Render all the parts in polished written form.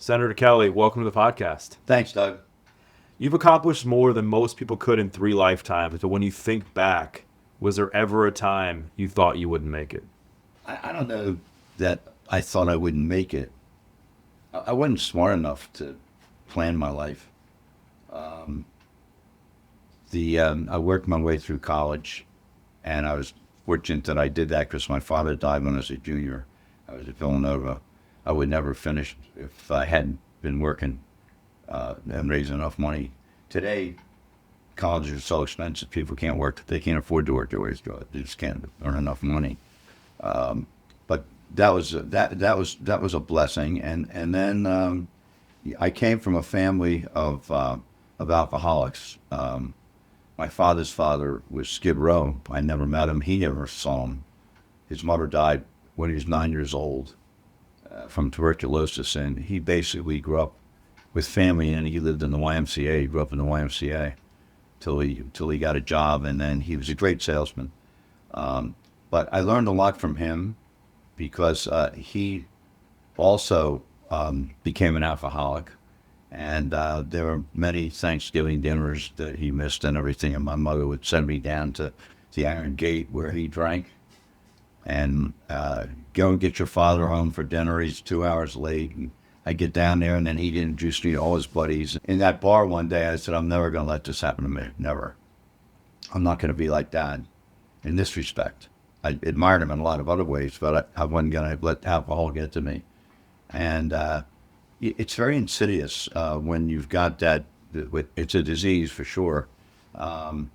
Senator Kelly, welcome to the podcast. Thanks, Doug. You've accomplished more than most people could in 3 lifetimes, but when you think back, was there ever a time you thought you wouldn't make it? I don't know that I thought I wouldn't make it. I wasn't smart enough to plan my life. I worked my way through college, and I was fortunate that I did that because my father died when I was a junior. I was at Villanova. I would never finish if I hadn't been working and raising enough money. Today, colleges are so expensive. People can't work. They can't afford to work their ways through it. They just can't earn enough money. But that was a blessing. And then I came from a family of alcoholics. My father's father was Skid Row. I never met him. He never saw him. His mother died when he was 9 years old from tuberculosis, and he basically grew up with family, and he lived in the YMCA. He grew up in the YMCA till he got a job, and then he was a great salesman. But I learned a lot from him because he also became an alcoholic. And there were many Thanksgiving dinners that he missed and everything. And my mother would send me down to the Iron Gate where he drank. And go and get your father home for dinner. He's 2 hours late. And I get down there, and then he'd introduce me to all his buddies. In that bar one day, I said, I'm never going to let this happen to me. Never. I'm not going to be like Dad in this respect. I admired him in a lot of other ways, but I wasn't going to let alcohol get to me. And it's very insidious when you've got that. It's a disease for sure. In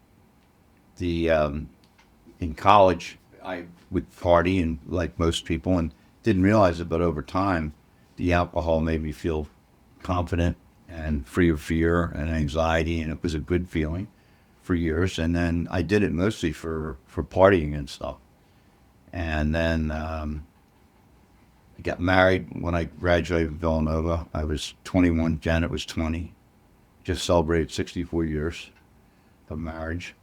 college, I would party and like most people, and didn't realize it, but over time, the alcohol made me feel confident and free of fear and anxiety, and it was a good feeling for years. And then I did it mostly for partying and stuff. And then I got married when I graduated from Villanova. I was 21. Janet was 20. Just celebrated 64 years of marriage.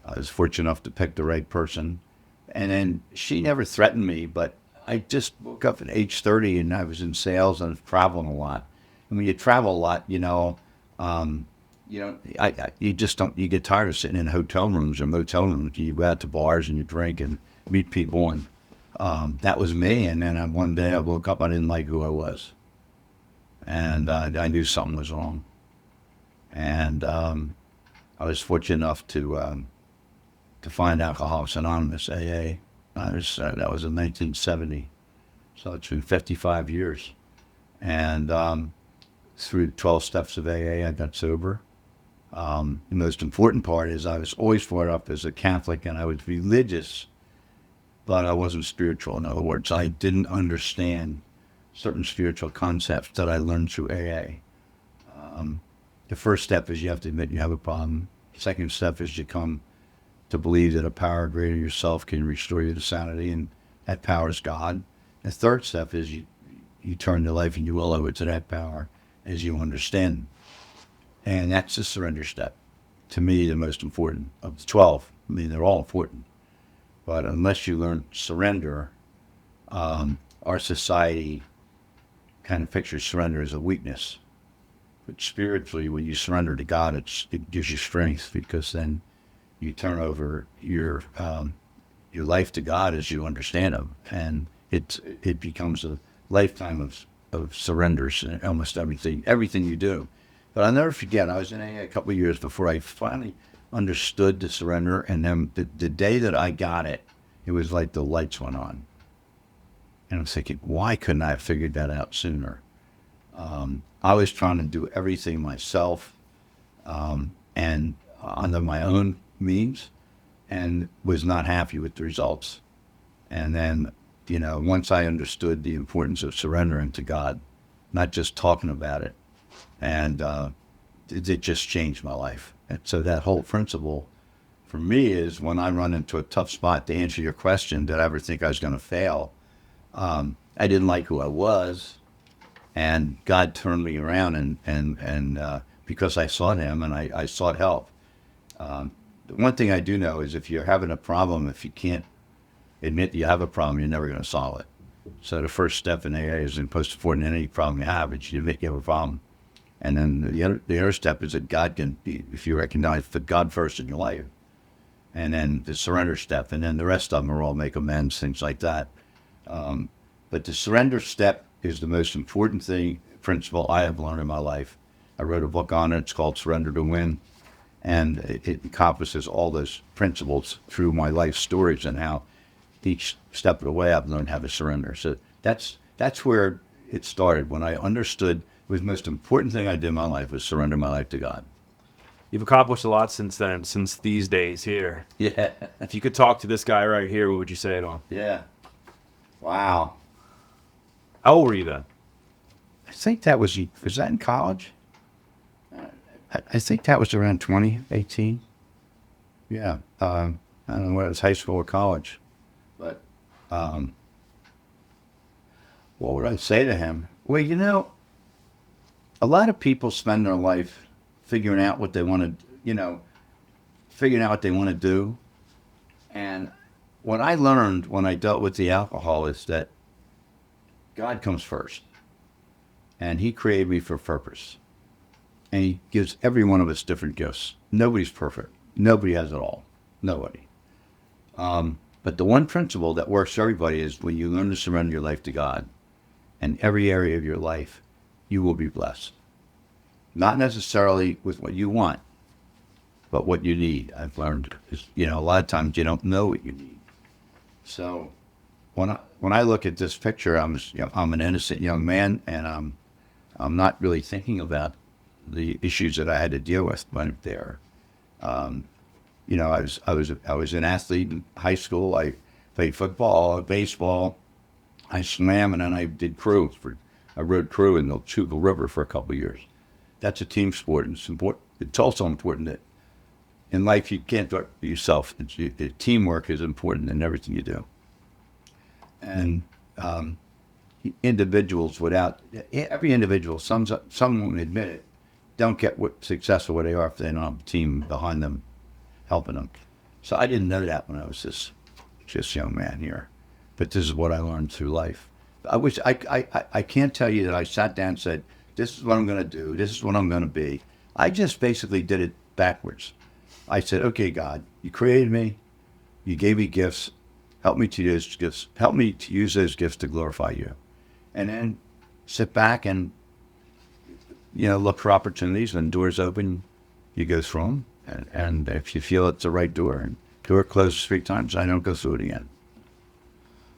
I was fortunate enough to pick the right person. And then she never threatened me, but I just woke up at age 30 and I was in sales and I was traveling a lot. And when you travel a lot, you get tired of sitting in hotel rooms or motel rooms. You go out to bars and you drink and meet people, and that was me. And then one day I woke up, I didn't like who I was. And I knew something was wrong. And I was fortunate enough to find Alcoholics Anonymous, AA. That was in 1970. So it's been 55 years. And through 12 steps of AA, I got sober. The most important part is I was always brought up as a Catholic, and I was religious, but I wasn't spiritual. In other words, I didn't understand certain spiritual concepts that I learned through AA. The first step is you have to admit you have a problem. The second step is you come to believe that a power greater than yourself can restore you to sanity, and that power is God. The third step is you turn your life and you will over to that power as you understand. And that's the surrender step. To me, the most important of the 12. I mean, they're all important. But unless you learn surrender, our society kind of pictures surrender as a weakness. But spiritually, when you surrender to God, it gives you strength, because then you turn over your life to God as you understand Him, and it becomes a lifetime of surrenders in almost everything you do. But I'll never forget, I was in AA a couple of years before I finally understood the surrender, and then the day that I got it, it was like the lights went on. And I'm thinking, why couldn't I have figured that out sooner? I was trying to do everything myself and under my own means, and was not happy with the results. And then, once I understood the importance of surrendering to God, not just talking about it, and it just changed my life. And so that whole principle for me is, when I run into a tough spot, to answer your question, did I ever think I was going to fail? I didn't like who I was, and God turned me around, and because I sought Him and I sought help. The one thing I do know is, if you're having a problem, if you can't admit you have a problem, you're never going to solve it. So the first step in AA is in post-avoiding any problem you have. It's you have a problem. And then the other step is that God can, if you recognize that God first in your life, and then the surrender step, and then the rest of them are all make amends, things like that. But the surrender step is the most important principle I have learned in my life. I wrote a book on it. It's called Surrender to Win. And it encompasses all those principles through my life stories and how each step of the way I've learned how to surrender. So that's where it started, when I understood the most important thing I did in my life was surrender my life to God. You've accomplished a lot since then, since these days here. Yeah. If you could talk to this guy right here, what would you say to him? Yeah. Wow. How old were you then? I think that was that in college? I think that was around 2018. Yeah. I don't know whether it was high school or college. But what would I say to him? Well, a lot of people spend their life figuring out what they want to, figuring out what they want to do. And what I learned when I dealt with the alcohol is that God comes first. And he created me for a purpose. And he gives every one of us different gifts. Nobody's perfect. Nobody has it all. Nobody. But the one principle that works for everybody is when you learn to surrender your life to God, in every area of your life, you will be blessed. Not necessarily with what you want, but what you need. I've learned is, a lot of times you don't know what you need. So when I look at this picture, I'm an innocent young man, and I'm not really thinking about the issues that I had to deal with when there. I was an athlete in high school. I played football, baseball. I swam, and then I did crew. I rode crew in the Schuylkill River for a couple of years. That's a team sport, and it's important. It's also important that in life you can't do it yourself. Teamwork is important in everything you do. And individuals every individual, some won't admit it, don't get successful where they are if they don't have a team behind them helping them. So I didn't know that when I was this young man here. But this is what I learned through life. I can't tell you that I sat down and said, this is what I'm going to do. This is what I'm going to be. I just basically did it backwards. I said, okay, God, you created me. You gave me gifts. Help me to use gifts. Help me to use those gifts to glorify you. And then sit back and, look for opportunities. When doors open, you go through them. And if you feel it's the right door, and door closes 3 times, I don't go through it again.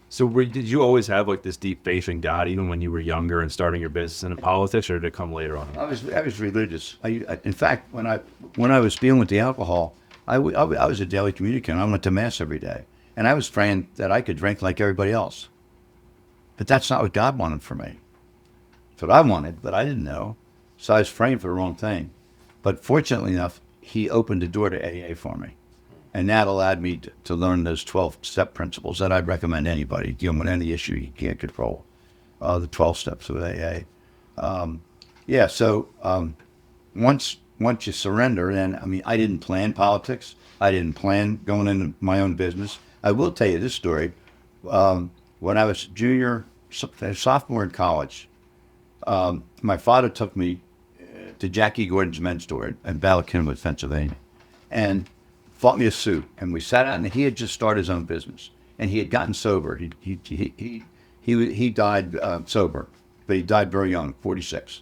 So did you always have like this deep faith in God, even when you were younger and starting your business and in politics, or did it come later on? I was religious. In fact, when I was dealing with the alcohol, I was a daily communicant. I went to mass every day, and I was praying that I could drink like everybody else. But that's not what God wanted for me. It's what I wanted, but I didn't know. So I was praying for the wrong thing. But fortunately enough, he opened the door to AA for me. And that allowed me to learn those 12-step principles that I'd recommend anybody dealing with any issue you can't control. The 12 steps of AA. So once you surrender, then, I didn't plan politics. I didn't plan going into my own business. I will tell you this story. When I was sophomore in college, my father took me to Jackie Gordon's men's store in Bala Cynwyd, Pennsylvania, and bought me a suit. And we sat out, and he had just started his own business, and he had gotten sober. He died sober, but he died very young, 46.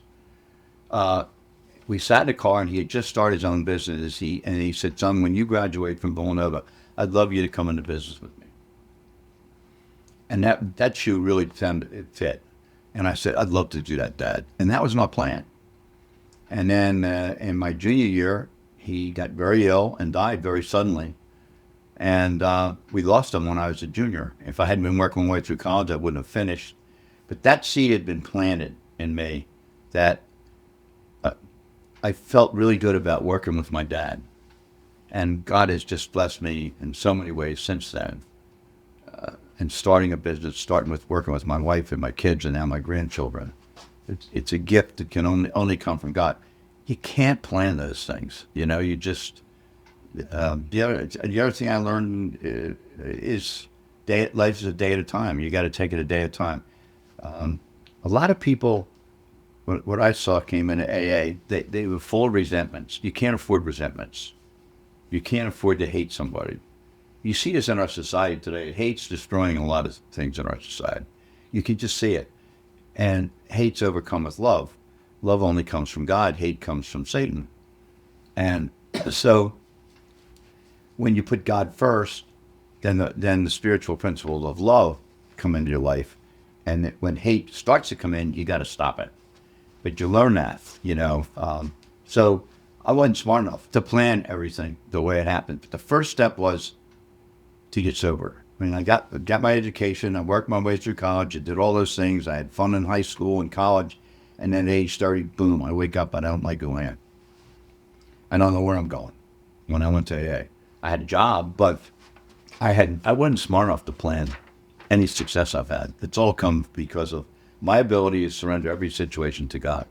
We sat in the car, and he had just started his own business. He said, "Son, when you graduate from Villanova, I'd love you to come into business with me." And that shoe really fit. And I said, "I'd love to do that, Dad." And that was my plan. And then in my junior year, he got very ill and died very suddenly. And we lost him when I was a junior. If I hadn't been working my way through college, I wouldn't have finished. But that seed had been planted in me that I felt really good about working with my dad. And God has just blessed me in so many ways since then. And starting a business, starting with working with my wife and my kids and now my grandchildren. It's a gift that can only come from God. You can't plan those things. You just, the other thing I learned is life is a day at a time. You got to take it a day at a time. A lot of people, what I saw came into AA, they were full of resentments. You can't afford resentments. You can't afford to hate somebody. You see this in our society today. Hate's destroying a lot of things in our society. You can just see it. And hate's overcome with love. Love only comes from God. Hate comes from Satan. And so when you put God first, then the spiritual principles of love come into your life. And when hate starts to come in, you got to stop it. But you learn that, you know. So I wasn't smart enough to plan everything the way it happened. But the first step was to get sober. I mean, I got my education. I worked my way through college. I did all those things. I had fun in high school and college. And then at age 30, boom, I wake up. I don't like going. I don't know where I'm going. When I went to AA, I had a job, but I wasn't smart enough to plan any success I've had. It's all come because of my ability to surrender every situation to God.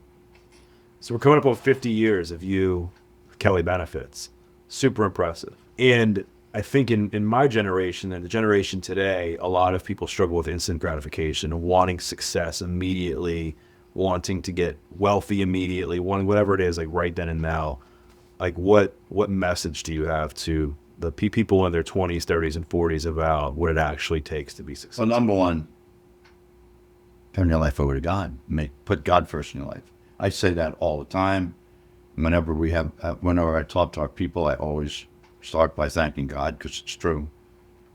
So we're coming up on 50 years of you, Kelly Benefits. Super impressive. And I think in my generation and the generation today, a lot of people struggle with instant gratification, wanting success immediately, wanting to get wealthy immediately, wanting whatever it is, like right then and now. Like what message do you have to the people in their 20s, 30s, and 40s about what it actually takes to be successful? Well, number one, turn your life over to God. Put God first in your life. I say that all the time. Whenever I talk to our people, I always start by thanking God, because it's true.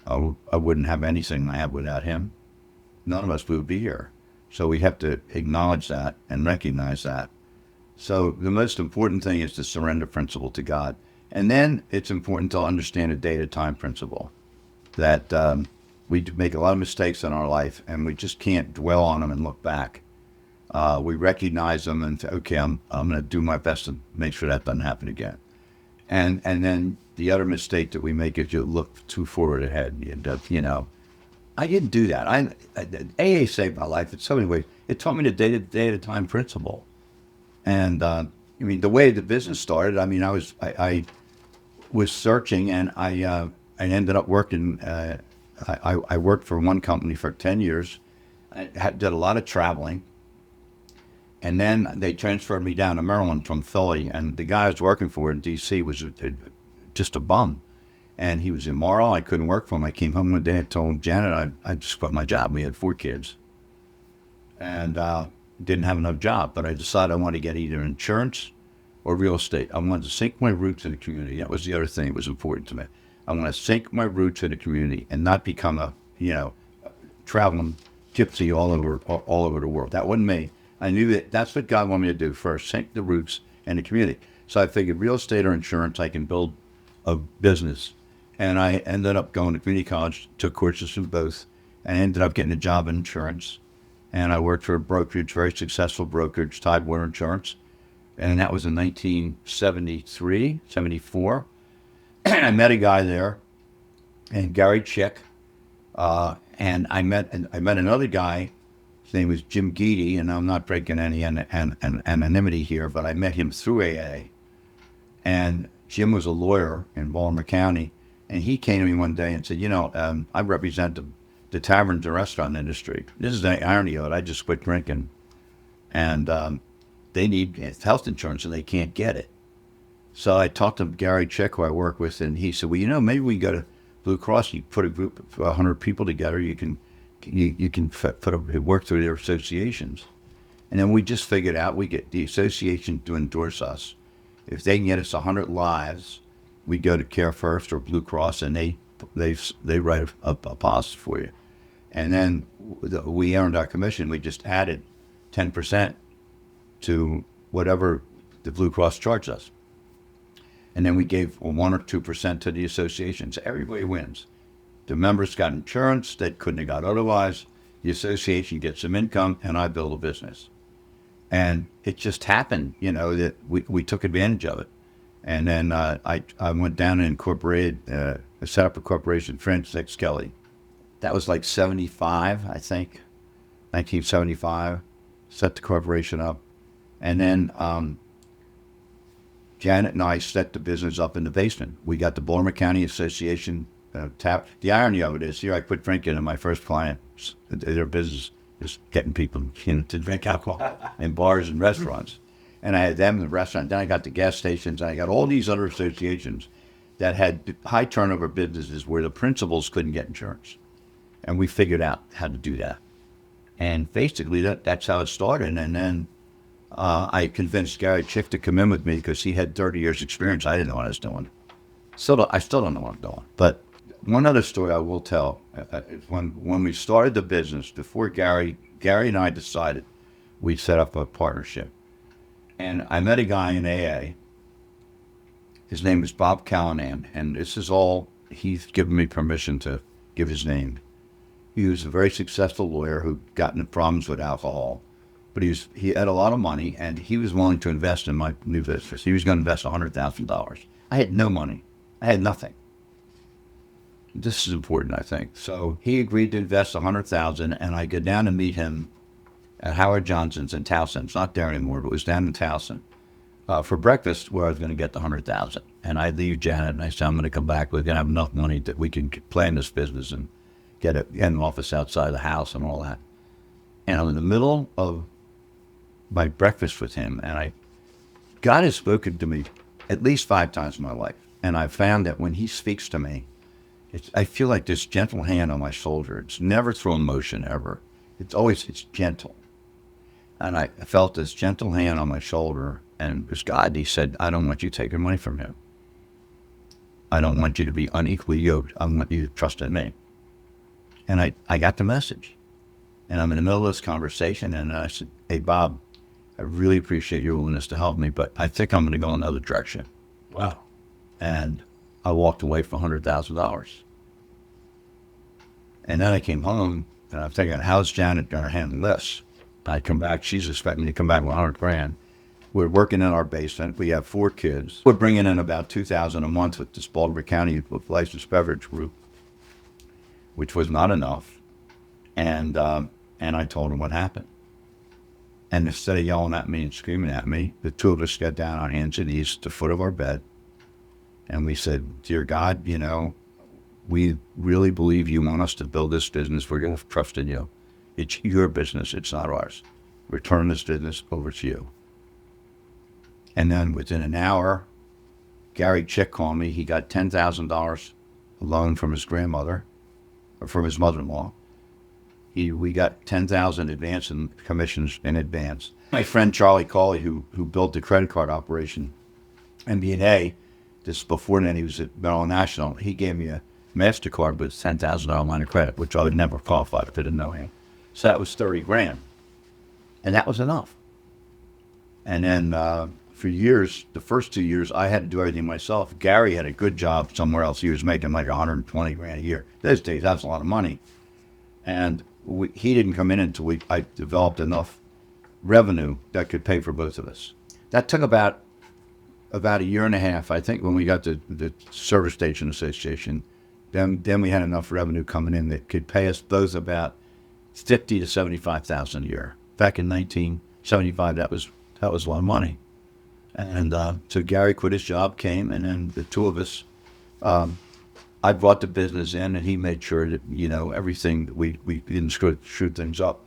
I wouldn't have anything I have without Him. None of us would be here. So we have to acknowledge that and recognize that. So the most important thing is the surrender principle to God. And then it's important to understand a day-at-a-time principle, that we make a lot of mistakes in our life, and we just can't dwell on them and look back. We recognize them and say, okay, I'm going to do my best to make sure that doesn't happen again. And then the other mistake that we make is you look too forward ahead. You know, I didn't do that. AA saved my life in so many ways. It taught me the day-at-a-time principle. And I mean, the way the business started, I mean, I was searching, and I ended up working. I worked for one company for 10 years. I did a lot of traveling. And then they transferred me down to Maryland from Philly. And the guy I was working for in D.C. was just a bum. And he was immoral. I couldn't work for him. I came home one day and told Janet I just quit my job. We had 4 kids. And didn't have enough job. But I decided I wanted to get either insurance or real estate. I wanted to sink my roots in the community. That was the other thing that was important to me. I want to sink my roots in the community and not become a, traveling gypsy all over the world. That wasn't me. I knew that's what God wanted me to do first, sink the roots in the community. So I figured real estate or insurance, I can build a business. And I ended up going to community college, took courses in both, and ended up getting a job in insurance. And I worked for a brokerage, very successful brokerage, Tidewater Insurance. And that was in 1973, 74. I met a guy there, and Gary Chick. And I met another guy. His name was Jim Geedy, and I'm not breaking any anonymity here, but I met him through AA. And Jim was a lawyer in Baltimore County, and he came to me one day and said, I represent the taverns and restaurant industry. This is the irony of it. I just quit drinking, and they need health insurance, and they can't get it. So I talked to Gary Chick, who I work with, and he said, well, maybe we can go to Blue Cross. You put a group of 100 people together. You can work through their associations. And then we just figured out we get the association to endorse us. If they can get us 100 lives, we go to Care First or Blue Cross, and they write a policy for you. And then we earned our commission. We just added 10% to whatever the Blue Cross charged us. And then we gave 1 or 2% to the associations. Everybody wins. The members got insurance that couldn't have got otherwise. The association gets some income, and I build a business. And it just happened, that we took advantage of it. And then I went down and incorporated, set up a corporation, Francis X. Kelly. That was like 75, I think, 1975. Set the corporation up. And then Janet and I set the business up in the basement. We got the Baltimore County Association tap. The irony of it is, here I quit drinking, and my first clients, their business is getting people to drink alcohol in bars and restaurants. And I had them in the restaurant. Then I got the gas stations, and I got all these other associations that had high turnover businesses where the principals couldn't get insurance. And we figured out how to do that. And basically, that's how it started. And then I convinced Gary Chick to come in with me because he had 30 years experience. I didn't know what I was doing. I still don't know what I'm doing. But one other story I will tell, when we started the business, before Gary and I decided we'd set up a partnership. And I met a guy in AA. His name is Bob Callanan. And this is all, he's given me permission to give his name. He was a very successful lawyer who got into problems with alcohol. But he had a lot of money, and he was willing to invest in my new business. He was going to invest $100,000. I had no money. I had nothing. This is important, I think. So he agreed to invest $100,000, and I go down to meet him at Howard Johnson's in Towson. It's not there anymore, but it was down in Towson for breakfast, where I was going to get the $100,000. And I leave Janet, and I say, I'm going to come back. We're going to have enough money that we can plan this business and get an office outside the house and all that. And I'm in the middle of my breakfast with him, and God has spoken to me at least 5 times in my life. And I found that when he speaks to me, I feel like this gentle hand on my shoulder. It's never through emotion, ever. It's gentle. And I felt this gentle hand on my shoulder, and it was God. He said, I don't want you taking money from him. I don't want you to be unequally yoked. I want you to trust in me. And I got the message. And I'm in the middle of this conversation, and I said, hey, Bob, I really appreciate your willingness to help me, but I think I'm going to go another direction. Wow. And I walked away for $100,000. And then I came home, and I'm thinking, how's Janet going to handle this? I come back, she's expecting me to come back with $100,000. We're working in our basement. We have 4 kids. We're bringing in about $2,000 a month with this Baltimore County licensed beverage group, which was not enough. And I told him what happened. And instead of yelling at me and screaming at me, the 2 of us got down on hands and knees at the foot of our bed. And we said, dear God, we really believe you want us to build this business. We're going to trust in you. It's your business. It's not ours. We're turning this business over to you. And then within an hour, Gary Chick called me. He got $10,000 a loan from his grandmother, or from his mother-in-law. We got $10,000 advance in commissions in advance. My friend Charlie Cawley, who built the credit card operation, MBA, this before then he was at Merrill National, he gave me a MasterCard with $10,000 line of credit, which I would never qualify if I didn't know him. So that was $30,000. And that was enough. And then for years, the first 2 years, I had to do everything myself. Gary had a good job somewhere else. He was making like $120,000 a year. Those days, that's a lot of money. And he didn't come in until I developed enough revenue that could pay for both of us. That took about a year and a half. I think when we got the Service Station Association, then we had enough revenue coming in that could pay us both about $50,000 to $75,000 a year. Back in 1975, that was a lot of money. And so Gary quit his job, came, and then the 2 of us, I brought the business in, and he made sure that, everything, we didn't screw things up.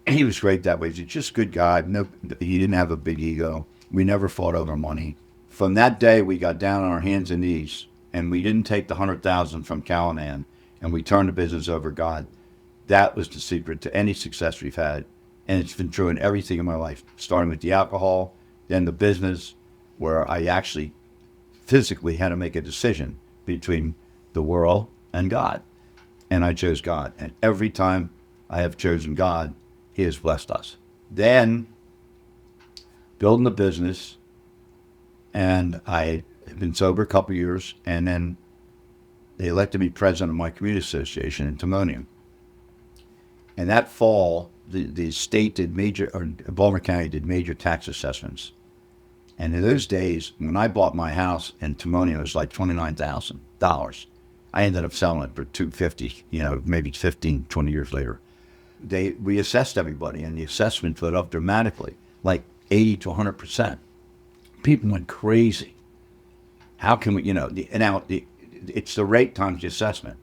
He was great that way. He's just a good guy. No, he didn't have a big ego. We never fought over money. From that day, we got down on our hands and knees, and we didn't take the $100,000 from Callanan, and we turned the business over to God. That was the secret to any success we've had, and it's been true in everything in my life, starting with the alcohol, then the business, where I actually physically had to make a decision between the world and God. And I chose God. And every time I have chosen God, he has blessed us. Then, building the business, and I had been sober a couple of years, and then they elected me president of my community association in Timonium. And that fall, the state did Baltimore County did major tax assessments. And in those days, when I bought my house in Timonium, it was like $29,000. I ended up selling it for $250,000, maybe 15, 20 years later. They reassessed everybody, and the assessment went up dramatically, like 80 to 100%. People went crazy. How can we, it's the rate times the assessment.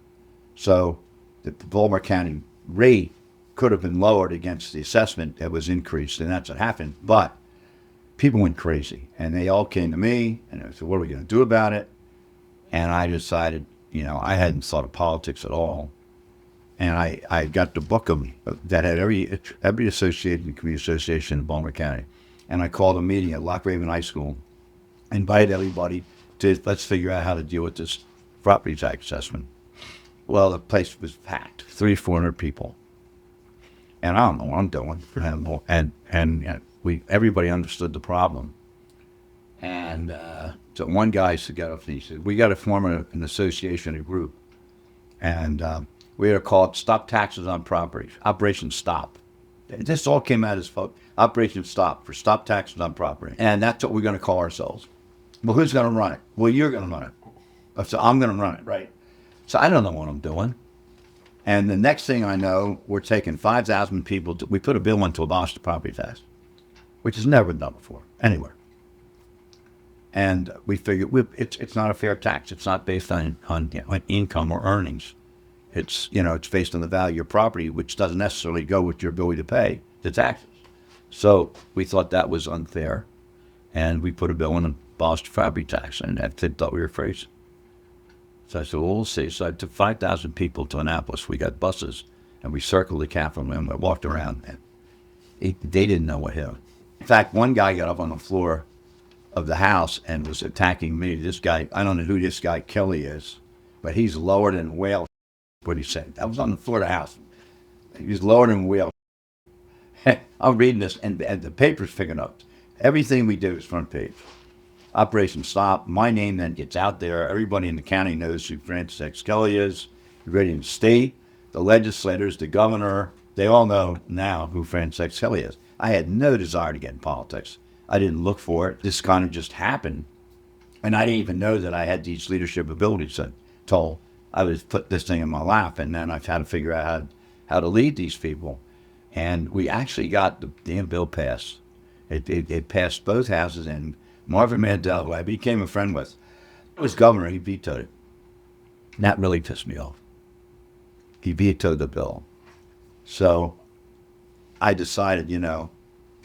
So the Baltimore County rate could have been lowered against the assessment that was increased, and that's what happened. But people went crazy, and they all came to me, and I said, what are we going to do about it? And I decided, I hadn't thought of politics at all. And I got the book of that had every association, community association in Baltimore County. And I called a meeting at Lock Raven High School, invited everybody to let's figure out how to deal with this property tax assessment. Well, the place was packed, 400 people. And I don't know what I'm doing. And everybody understood the problem. And so one guy got up and he said, we got to form an association, a group. And we are called Stop Taxes on Property, Operation Stop. This all came out as Operation Stop, for Stop Taxes on Property. And that's what we're going to call ourselves. Well, who's going to run it? Well, you're going to run it. So I'm going to run it, right? So I don't know what I'm doing. And the next thing I know, we're taking 5,000 people. We put a bill in to abolish the property tax, which has never been done before, anywhere. And we figured it's not a fair tax. It's not based on income or earnings. It's based on the value of your property, which doesn't necessarily go with your ability to pay the taxes. So we thought that was unfair, and we put a bill in and abolished the property tax, and they thought we were crazy. So I said, well, we'll see. So I took 5,000 people to Annapolis. We got buses, and we circled the Capitol, and we walked around, and they didn't know what hit them. In fact, one guy got up on the floor of the House and was attacking me. This guy, I don't know who this guy Kelly is, but he's lower than whale. What he said. I was on the floor of the House. He was lower than whale. I'm reading this, and the paper's picking up. Everything we do is front page. Operation Stop. My name then gets out there. Everybody in the county knows who Francis X. Kelly is. Everybody in the state, the legislators, the governor, they all know now who Francis X. Kelly is. I had no desire to get in politics. I didn't look for it. This kind of just happened. And I didn't even know that I had these leadership abilities until I was put this thing in my lap, and then I've had to figure out how to lead these people. And we actually got the damn bill passed. It passed both houses, and Marvin Mandel, who I became a friend with, was governor. He vetoed it. And that really pissed me off. He vetoed the bill. So I decided, the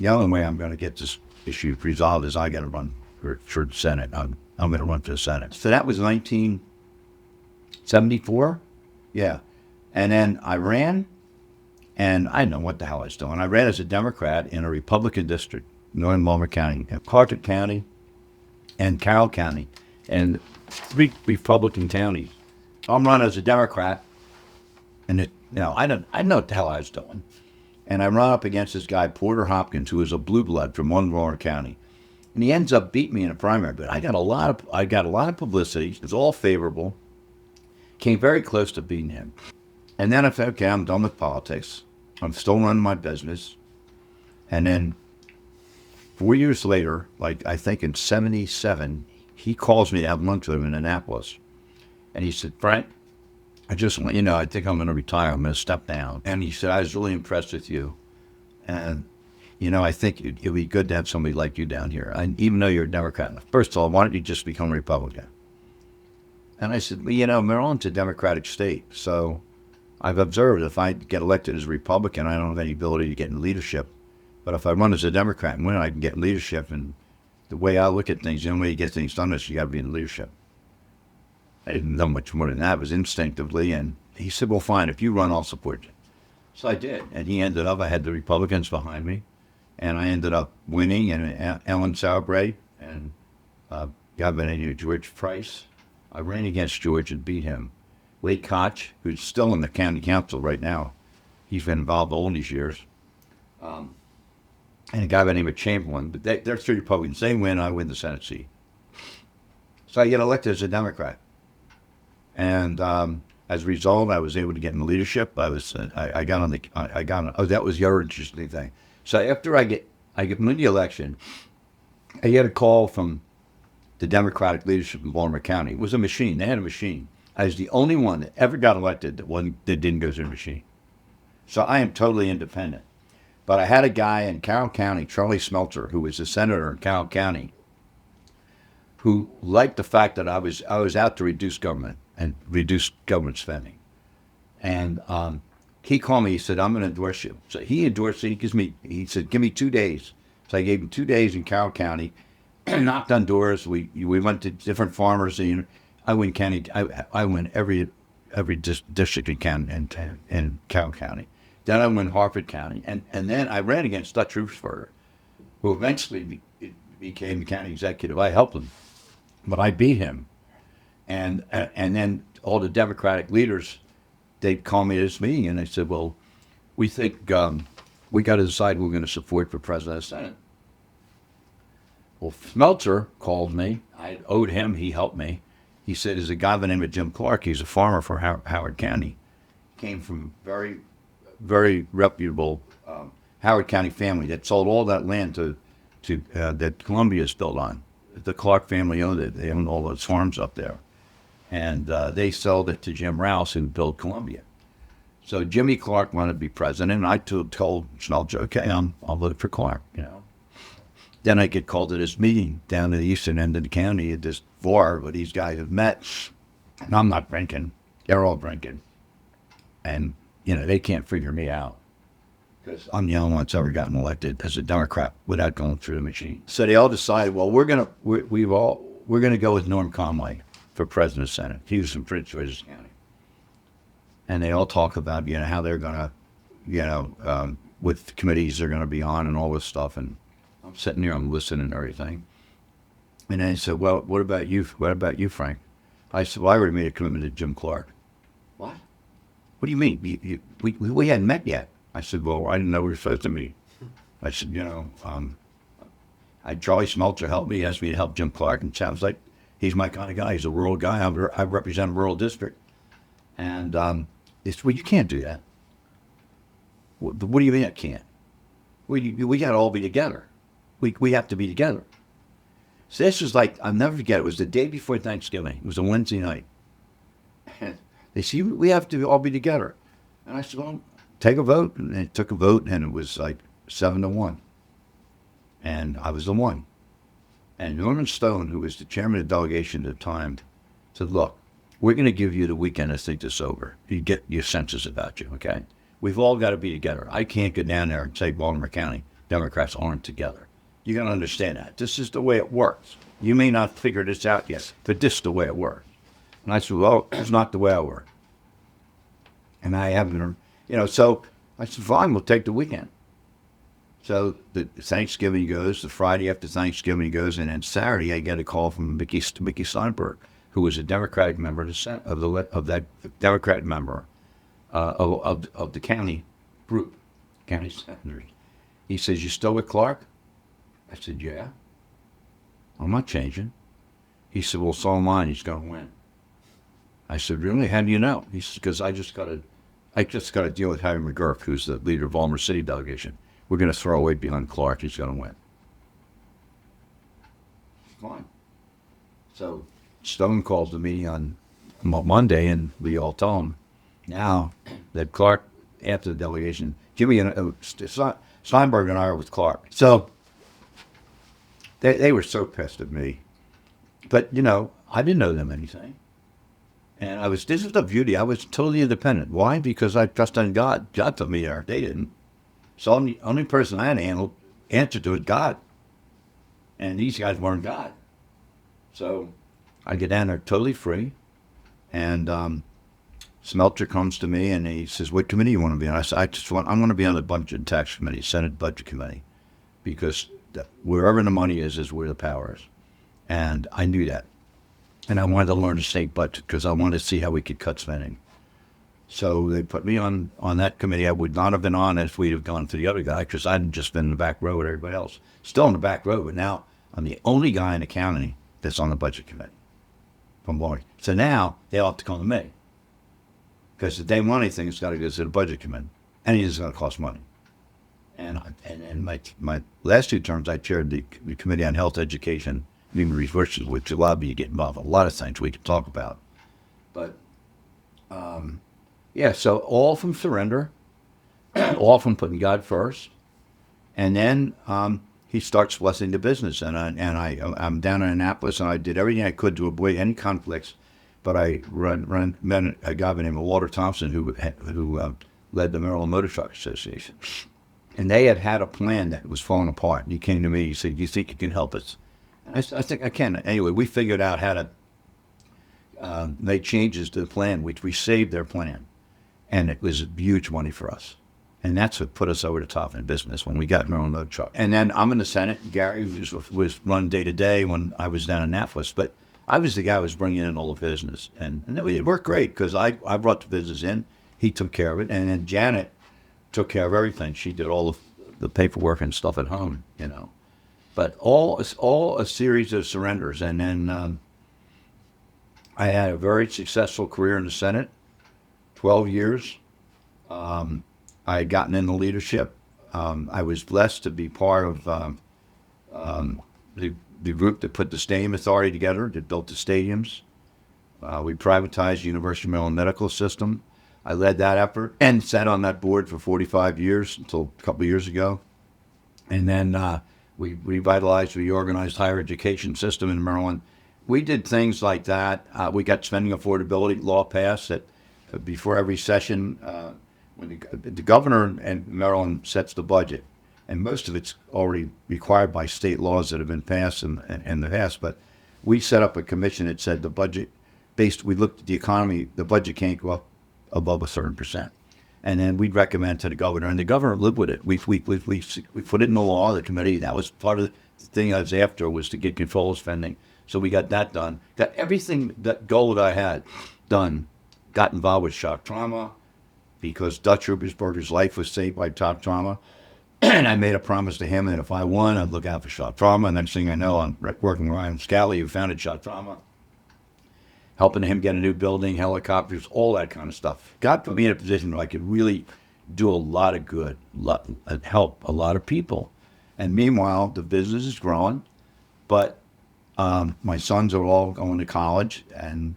only way I'm going to get this issue resolved is I got to run for the Senate. I'm going to run for the Senate. So that was 1974? Yeah. And then I ran, and I didn't know what the hell I was doing. I ran as a Democrat in a Republican district, Northern Baltimore County, Carter County, and Carroll County, and 3 Republican counties. I'm running as a Democrat, and I didn't know what the hell I was doing. And I run up against this guy, Porter Hopkins, who is a blue blood from Baltimore County. And he ends up beating me in a primary, but I got a lot of publicity. It's all favorable. Came very close to beating him. And then I said, okay, I'm done with politics. I'm still running my business. And then 4 years later, I think in 77, he calls me to have lunch with him in Annapolis. And he said, Frank, I just want you know, I think I'm going to retire. I'm going to step down. And he said, I was really impressed with you. And, I think it'd be good to have somebody like you down here. And even though you're a Democrat, first of all, why don't you just become a Republican? And I said, well, Maryland's a Democratic state. So I've observed if I get elected as a Republican, I don't have any ability to get in leadership. But if I run as a Democrat and win, I can get in leadership. And the way I look at things, the only way you get things done is you got to be in leadership. I didn't know much more than that. It was instinctively. And he said, well, fine, if you run, I'll support you. So I did. And he ended up, I had the Republicans behind me. And I ended up winning, and Ellen Sauerbrey and a guy by the name of George Price. I ran against George and beat him. Wade Koch, who's still in the county council right now. He's been involved all these years. And a guy by the name of Chamberlain. But they're 3 Republicans. They win, I win the Senate seat. So I get elected as a Democrat. And as a result, I was able to get in leadership. That was the other interesting thing. So after I get win the election, I get a call from the Democratic leadership in Baltimore County. It was a machine. They had a machine. I was the only one that ever got elected that didn't go through the machine. So I am totally independent. But I had a guy in Carroll County, Charlie Smelter, who was a senator in Carroll County, who liked the fact that I was out to reduce government. and reduce government spending. And he called me. He said, "I'm going to endorse you." So he endorsed it. He said, "Give me 2 days." So I gave him 2 days in Carroll County. Knocked on doors. We went to different farmers. I went county. I went every district in Carroll County. Then I went Harford County, and then I ran against Dutch Roofsberger, who eventually became the county executive. I helped him, but I beat him. And then all the Democratic leaders, they'd call me to this meeting, and they said, "Well, we think we got to decide who we're going to support for president of the Senate." Well, Smeltzer called me. I owed him. He helped me. He said, "There's a guy by the name of Jim Clark. He's a farmer for Howard County. Came from very, very reputable Howard County family that sold all that land to that Columbia is built on. The Clark family owned it. They owned all those farms up there. And they sold it to Jim Rouse, who built Columbia. So Jimmy Clark wanted to be president, and I told Smeltzer, "Okay, I'll vote for Clark." Then I get called to this meeting down to the eastern end of the county at this bar where these guys have met. And I'm not drinking. They're all drinking. And, they can't figure me out. Because I'm the only one that's ever gotten elected as a Democrat without going through the machine. So they all decided, well, we're gonna go with Norm Conway for president of the Senate. He was from Prince George's County. And they all talk about, how they're gonna, with committees they're gonna be on and all this stuff. And I'm sitting there, I'm listening and everything. And then he said, "Well, what about you? What about you, Frank?" I said, "Well, I already made a commitment to Jim Clark." "What? What do you mean? We hadn't met yet." I said, "Well, I didn't know we were supposed to meet." I said, Charlie Smeltzer helped me, asked me to help Jim Clark, and it sounds like he's my kind of guy. He's a rural guy. I represent a rural district. And he said, "Well, you can't do that." What do you mean I can't? We got to all be together. We have to be together. So this was like, I'll never forget, it was the day before Thanksgiving. It was a Wednesday night. And they said, "We have to all be together." And I said, "Well, take a vote." And they took a vote, and it was like 7-1. And I was the one. And Norman Stone, who was the chairman of the delegation at the time, said, "Look, we're going to give you the weekend to think this over. You get your senses about you, okay? We've all got to be together. I can't go down there and say Baltimore County Democrats aren't together. You got to understand that. This is the way it works. You may not figure this out yet, but this is the way it works." And I said, "Well, it's not the way I work." And I haven't, so I said, "Fine, we'll take the weekend." So the Thanksgiving goes, the Friday after Thanksgiving goes, and then Saturday I get a call from Mickey Steinberg, who was a Democratic member of the Senate, of that Democratic member of the county group, county senators. He says, "You still with Clark?" I said, "Yeah." "I'm not changing." He said, "Well, so am I. He's going to win." I said, "Really? How do you know?" He said, "Because I just got to deal with Harry McGurk, who's the leader of Baltimore City delegation. We're going to throw away behind Clark. He's going to win." Fine. So Stone calls the meeting on Monday, and we all tell him now that Clark, after the delegation, Steinberg and I are with Clark. So they were so pissed at me. But, I didn't owe them anything. And this is the beauty. I was totally independent. Why? Because I trust in God. God put me there. They didn't. So the only person I had to answer to is God. And these guys weren't God. So I get down there totally free. And Smeltzer comes to me and he says, "What committee you want to be on?" I said, "I'm going to be on the Budget and Tax Committee, Senate Budget Committee, because wherever the money is where the power is." And I knew that. And I wanted to learn the state budget because I wanted to see how we could cut spending. So they put me on that committee. I would not have been on if we'd have gone to the other guy, because I'd just been in the back row with everybody else. Still in the back row, but now I'm the only guy in the county that's on the Budget Committee from Baltimore. So now they all have to come to me, because if they want anything, it's got to go to the Budget Committee. Anything is going to cost money. And my last 2 terms, I chaired the Committee on Health, Education, and Human Resources, which allowed me to get involved in a lot of things we can talk about. But, so all from surrender, all from putting God first. And then he starts blessing the business. And I'm down in Annapolis, and I did everything I could to avoid any conflicts but I met a guy by the name of Walter Thompson who led the Maryland Motor Truck Association. And they had a plan that was falling apart. And he came to me, he said, "Do you think you can help us?" And I think I can. Anyway, we figured out how to make changes to the plan, which we saved their plan. And it was huge money for us. And that's what put us over the top in business when we got Maryland Motor Truck. And then I'm in the Senate. Gary was run day to day when I was down in Annapolis. But I was the guy who was bringing in all the business. And it worked great because I brought the business in. He took care of it. And then Janet took care of everything. She did all the paperwork and stuff at home, you know. But all a series of surrenders. And then I had a very successful career in the Senate, 12 years. I had gotten into leadership. I was blessed to be part of the group that put the Stadium Authority together, that built the stadiums. We privatized the University of Maryland Medical System. I led that effort and sat on that board for 45 years until a couple of years ago. And then we revitalized, reorganized higher education system in Maryland. We did things like that. We got spending affordability law passed that before every session, when the governor in Maryland sets the budget, and most of it's already required by state laws that have been passed in the past, but we set up a commission that said the budget, we looked at the economy, the budget can't go up above a certain percent. And then we'd recommend to the governor, and the governor lived with it. We put it in the law, the committee. That was part of the thing I was after, was to get control of spending. So we got that done. Got everything, that goal that I had done. Got involved with shock trauma because Dutch Ruppersberger's life was saved by shock trauma. And I made a promise to him that if I won, I'd look out for shock trauma. And next thing I know, I'm working with Ryan Scally, who founded shock trauma, helping him get a new building, helicopters, all that kind of stuff. God put me in a position where I could really do a lot of good, and help a lot of people. And meanwhile, the business is growing, but my sons are all going to college, and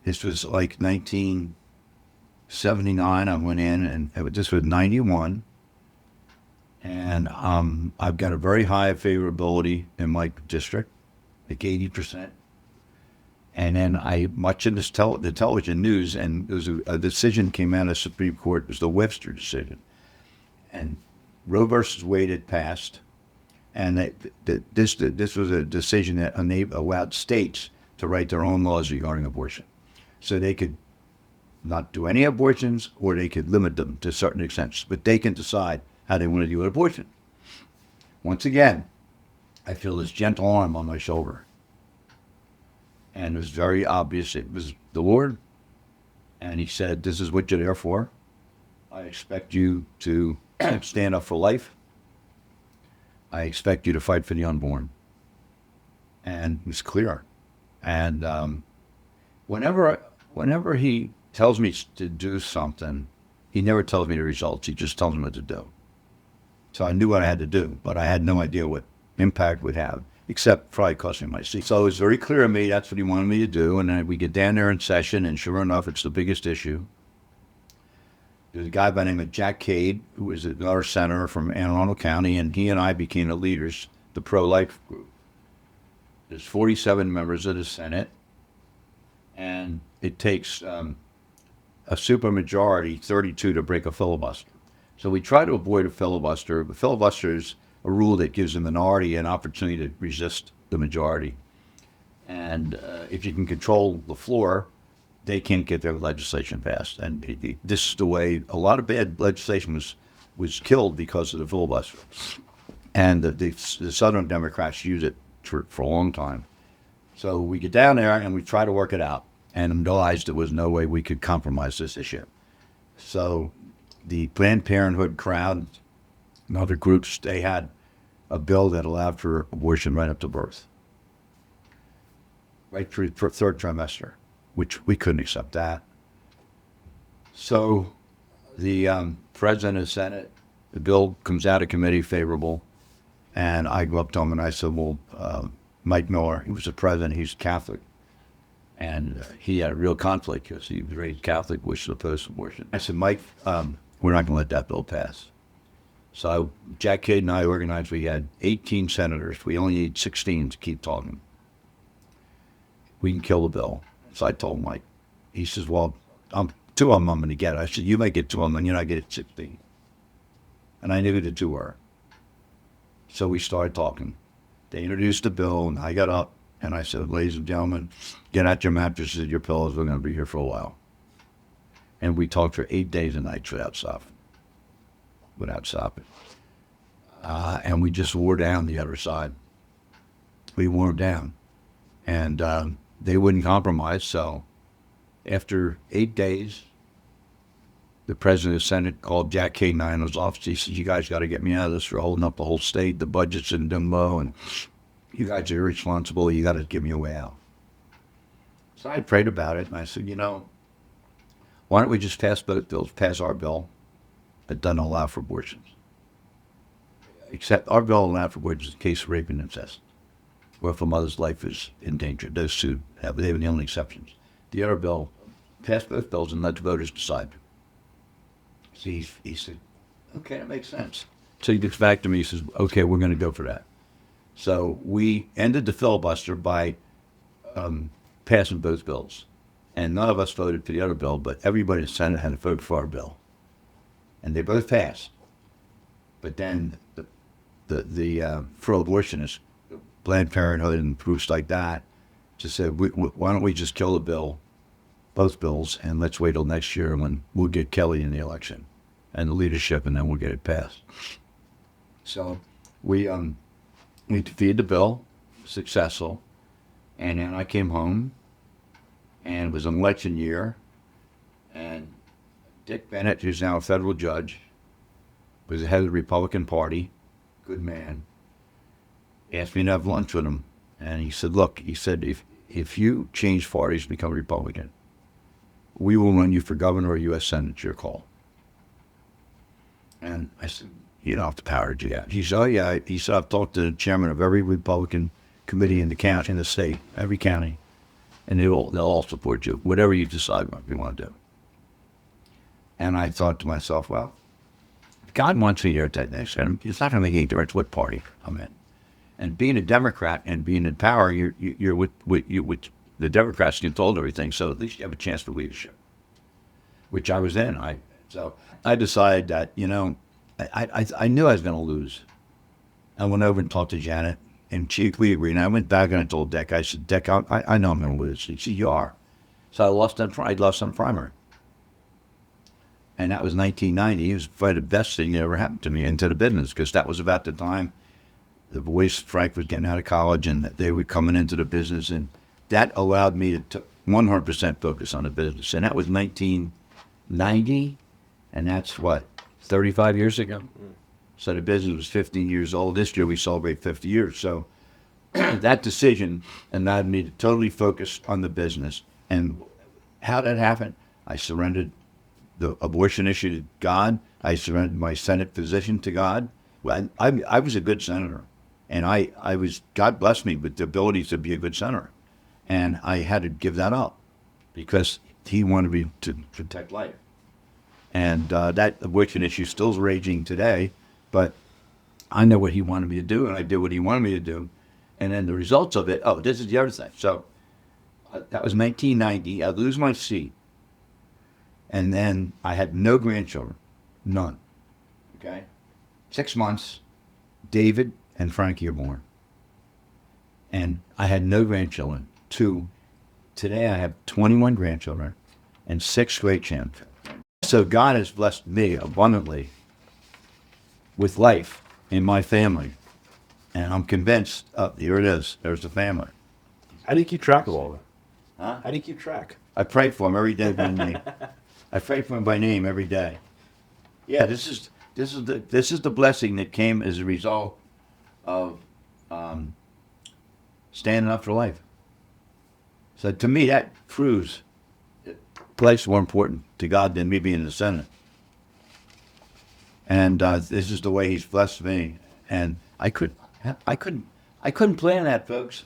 this was like 1979. I went in, and this was 91. And I've got a very high favorability in my district, like 80%. And then I much in the television news, and there was a decision came out of the Supreme Court. It was the Webster decision, and Roe versus Wade had passed, and this was a decision that allowed states to write their own laws regarding abortion, so they could not do any abortions, or they could limit them to certain extents, but they can decide how they want to do an abortion. Once again, I feel this gentle arm on my shoulder. And it was very obvious it was the Lord. And he said, "This is what you're there for. I expect you to stand up for life. I expect you to fight for the unborn." And it's clear. And whenever he tells me to do something, he never tells me the results. He just tells me what to do. So I knew what I had to do, but I had no idea what impact it would have, except probably costing my seat. So it was very clear to me that's what he wanted me to do. And then we get down there in session, and sure enough, it's the biggest issue. There's a guy by the name of Jack Cade, who was another senator from Anne Arundel County, and he and I became the leaders, the pro-life group. There's 47 members of the Senate, and it takes a supermajority, 32, to break a filibuster. So we try to avoid a filibuster. The filibuster is a rule that gives the minority an opportunity to resist the majority. And if you can control the floor, they can't get their legislation passed. And this is the way a lot of bad legislation was killed because of the filibuster. And the Southern Democrats use it for a long time. So we get down there and we try to work it out, and realized there was no way we could compromise this issue. So the Planned Parenthood crowd and other groups, they had a bill that allowed for abortion right up to birth, right through third trimester, which we couldn't accept that. So the president of the Senate, the bill comes out of committee favorable, and I go up to him and I said, "Well, Mike Miller, he was the president, he's Catholic, and he had a real conflict because he was raised Catholic, which is opposed to abortion." I said, "Mike, we're not going to let that bill pass." So Jack Cade and I organized. We had 18 senators. We only need 16 to keep talking. we can kill the bill. So I told Mike. He says, well, two of them I'm going to get. I said, you might get two of them, and you're not getting 16. And I knew who the two were. So we started talking. They introduced the bill, and I got up, and I said, ladies and gentlemen, get out your mattresses and your pillows. We're going to be here for a while. And we talked for 8 days and nights without stopping. And we just wore down the other side. We wore them down. And they wouldn't compromise. So after 8 days, the president of the Senate called Jack Kane in his office. He said, you guys got to get me out of this. We're holding up the whole state. The budget's in limbo, and you guys are irresponsible. You got to give me a way out. So I prayed about it, and I said, why don't we just pass both bills, pass our bill that doesn't allow for abortions? Except our bill allows for abortions in case of rape and incest, or if a mother's life is in danger. Those two have the only exceptions. The other bill, pass both bills and let the voters decide. So he said, okay, that makes sense. So he gets back to me, he says, okay, we're going to go for that. So we ended the filibuster by passing both bills. And none of us voted for the other bill, but everybody in the Senate had to vote for our bill. And they both passed. But then the for abortionists, Planned Parenthood and groups like that, just said, why don't we just kill the bill, both bills, and let's wait till next year when we'll get Kelly in the election and the leadership, and then we'll get it passed. So we defeated the bill, successful, and then I came home, and it was an election year, and Dick Bennett, who's now a federal judge, was the head of the Republican Party, good man, asked me to have lunch with him, and he said, look, if you change parties and become Republican, we will run you for governor or U.S. Senate. It's your call. And I said, you don't have the power to do that. He said, oh, yeah. He said, I've talked to the chairman of every Republican committee in the county, in the state, every county, and they'll all support you, whatever you decide what you want to do. And I thought to myself, well, if God wants me here at that next time, it's not going to make any difference what party I'm in. And being a Democrat and being in power, you're with the Democrats control everything, so at least you have a chance for leadership, which I was in. So I decided that, I knew I was going to lose. I went over and talked to Janet, and we agreed. And I went back and I told Dick, I said, Dick, I know I'm going to lose. He said, you are. So I lost on primary. And that was 1990. It was probably the best thing that ever happened to me into the business, because that was about the time the boys, Frank was getting out of college, and they were coming into the business, and that allowed me to 100% focus on the business. And that was 1990, and that's what, 35 years ago? So the business was 15 years old. This year we celebrate 50 years. So that decision allowed me to totally focus on the business. And how that happened, I surrendered the abortion issue to God. I surrendered my Senate position to God. Well, I was a good senator, and I was, God blessed me with the ability to be a good senator. And I had to give that up because he wanted me to protect life. And that abortion issue still is raging today, but I know what he wanted me to do, and I did what he wanted me to do. And then the results of it, this is the other thing. So that was 1990. I lose my seat. And then I had no grandchildren, none. Okay? 6 months, David and Frankie are born. And I had no grandchildren. Today I have 21 grandchildren and 6 great-grandchildren. So God has blessed me abundantly with life in my family. And I'm convinced, here it is, there's the family. How do you keep track of all that? Huh? How do you keep track? I pray for him every day by name. I pray for him by name every day. Yeah, this is the blessing that came as a result of standing up for life. So to me, that proves life's more important to God than me being in the Senate. And this is the way He's blessed me. And I couldn't plan that, folks.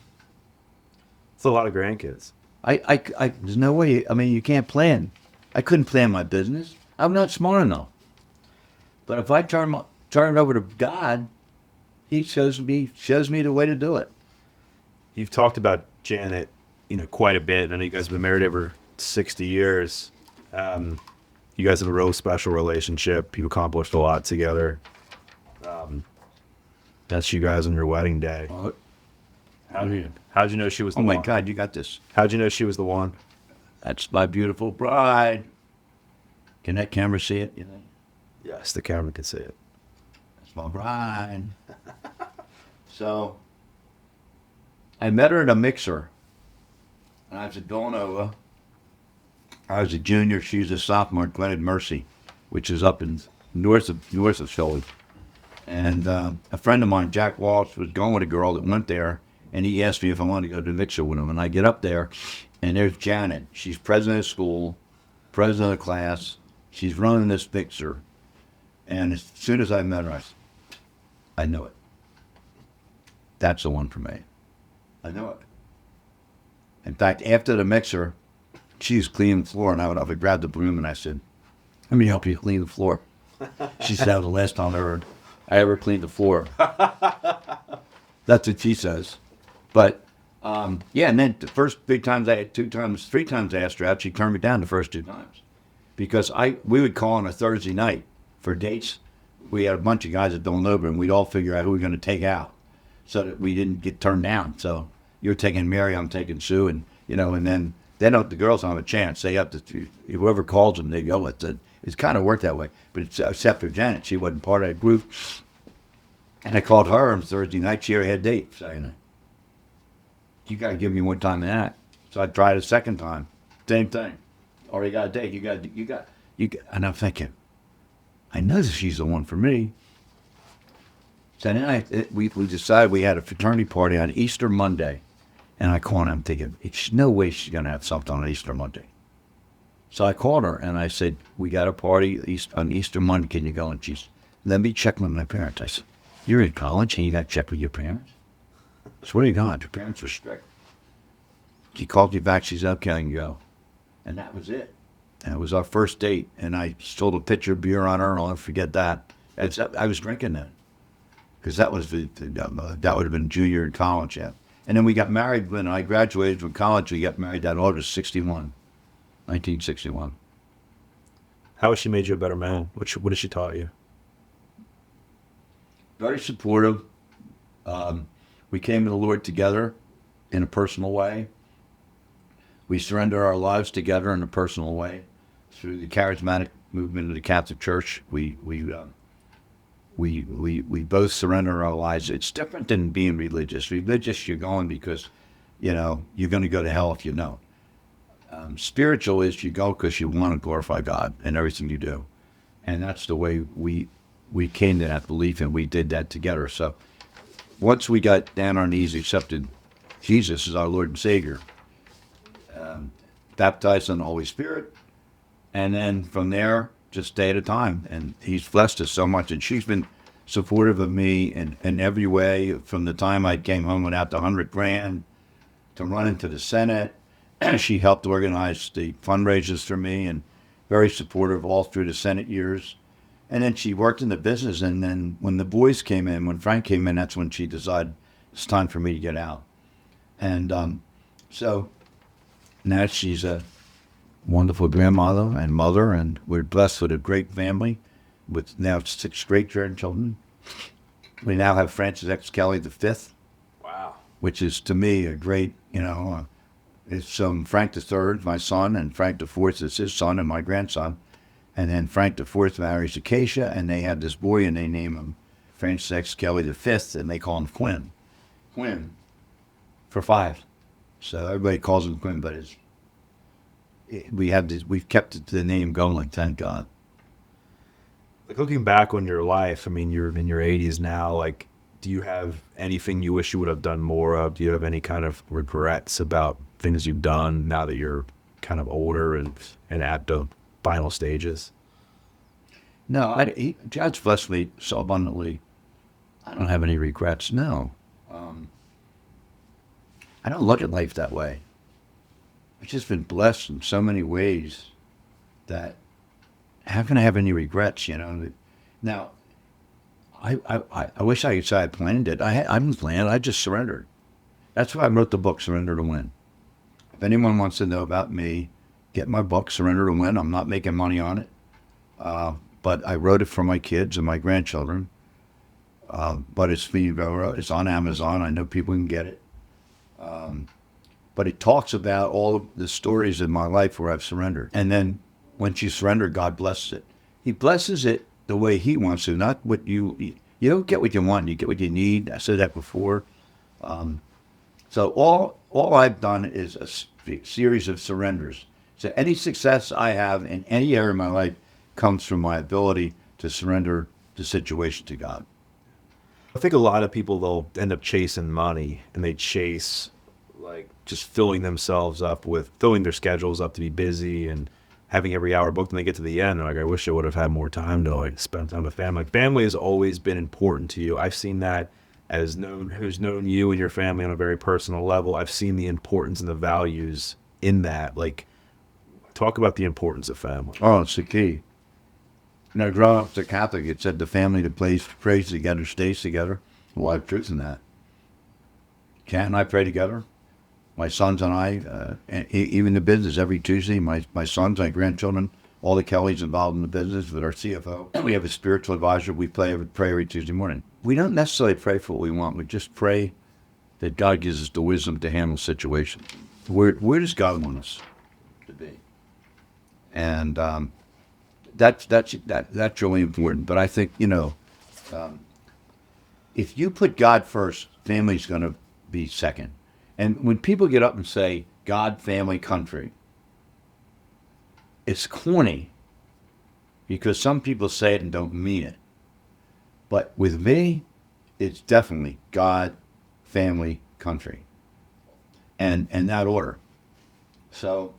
It's a lot of grandkids. There's no way. I mean, you can't plan. I couldn't plan my business. I'm not smart enough. But if I turn it over to God, He shows me the way to do it. You've talked about Janet quite a bit. I know you guys have been married over 60 years. You guys have a real special relationship. You accomplished a lot together. That's you guys on your wedding day. How'd you know she was the Oh my one? God, you got this. How'd you know she was the one? That's my beautiful bride. Can that camera see it? You think? Yes, the camera can see it. That's my bride. So I met her at a mixer. And I was at Villanova. I was a junior. She was a sophomore at Gwinnett Mercy, which is up in north of Philly. And a friend of mine, Jack Walsh, was going with a girl that went there, and he asked me if I wanted to go to the mixer with him. And I get up there, and there's Janet. She's president of school, president of the class. She's running this mixer. And as soon as I met her, I said, I know it. That's the one for me. I know it. In fact, after the mixer, she was cleaning the floor, and I would grab the broom and I said, let me help you clean the floor. She said, that was the last time I ever cleaned the floor. That's what she says. But, yeah, and then the first three times I asked her out, she turned me down the first two times. Because we would call on a Thursday night for dates. We had a bunch of guys that don't know, and we'd all figure out who we were going to take out so that we didn't get turned down. So you're taking Mary, I'm taking Sue, and then the girls don't have a chance. They have to, whoever calls them, they go. It's kind of worked that way. But except for Janet, she wasn't part of that group. And I called her on Thursday night. She already had a date. Saying, you got to give me more time than that. So I tried a second time. Same thing. Already got a date. You got. And I'm thinking, I know that she's the one for me. So then we decided we had a fraternity party on Easter Monday. And I called her, I'm thinking, there's no way she's going to have something on Easter Monday. So I called her and I said, we got a party on Easter Monday. Can you go? And she's, let me check with my parents. I said, you're in college and you got to check with your parents? So where are you going? Your parents were strict. She called me back. She said, okay, I can go. And that was it. And it was our first date. And I stole a pitcher of beer on her, and I'll never forget that. I was drinking then. Because that would have been junior in college, yeah. And then we got married when I graduated from college. We got married that August 1961. How has she made you a better man? What has she taught you? Very supportive. We came to the Lord together in a personal way. We surrendered our lives together in a personal way through the charismatic movement of the Catholic Church. We both surrender our lives. It's different than being religious. Religious, you're going because, you're going to go to hell if you don't. Spiritual is you go because you want to glorify God in everything you do. And that's the way we came to that belief, and we did that together. So once we got down on our knees, accepted Jesus as our Lord and Savior, baptized in the Holy Spirit, and then from there, just day at a time. And he's blessed us so much. And she's been supportive of me in every way from the time I came home without the $100,000 to running to the Senate. She helped organize the fundraisers for me and very supportive all through the Senate years. And then she worked in the business. And then when the boys came in, when Frank came in, that's when she decided it's time for me to get out. And so now she's a wonderful grandmother and mother, and we're blessed with a great family with now 6 great grandchildren. We now have Francis X. Kelly V. Wow. Which is to me a great, it's Frank III, my son, and Frank IV is his son and my grandson. And then Frank IV marries Acacia, and they have this boy, and they name him Francis X. Kelly V, and they call him Quinn. Quinn for 5. So everybody calls him Quinn, but we've kept the name going, thank God. Like, looking back on your life, I mean, you're in your 80s now. Like, do you have anything you wish you would have done more of? Do you have any kind of regrets about things you've done now that you're kind of older and at the final stages? No, God's blessed me so abundantly. I don't have any regrets. No, I don't look at life that way. I've just been blessed in so many ways that how can I have any regrets? Now, I wish I could say I planned it. I didn't plan it. I just surrendered. That's why I wrote the book, Surrender to Win. If anyone wants to know about me, get my book, Surrender to Win. I'm not making money on it. But I wrote it for my kids and my grandchildren. But it's on Amazon. I know people can get it. But it talks about all of the stories in my life where I've surrendered. And then once you surrender, God blesses it. He blesses it the way He wants to, not what you don't get what you want. You get what you need. I said that before. So all I've done is a series of surrenders. So any success I have in any area of my life comes from my ability to surrender the situation to God. I think a lot of people, they'll end up chasing money, and they chase like just filling themselves up with filling their schedules up to be busy and having every hour booked. And they get to the end, they're like, I wish I would have had more time to like spend time with family. Like, family has always been important to you. I've seen that who's known you and your family on a very personal level. I've seen the importance and the values in that. Like, talk about the importance of family. Oh, it's the key. Growing up as a Catholic, it said the family that prays together stays together. Well, I have truth in that. Kat and I pray together. My sons and I, even the business, every Tuesday, my sons, my grandchildren, all the Kellys involved in the business with our CFO. And we have a spiritual advisor. We pray every Tuesday morning. We don't necessarily pray for what we want. We just pray that God gives us the wisdom to handle situations. Where does God want us to be? And that's really important. But I think, if you put God first, family's going to be second. And when people get up and say God, family, country, it's corny because some people say it and don't mean it. But with me, it's definitely God, family, country, and that order. So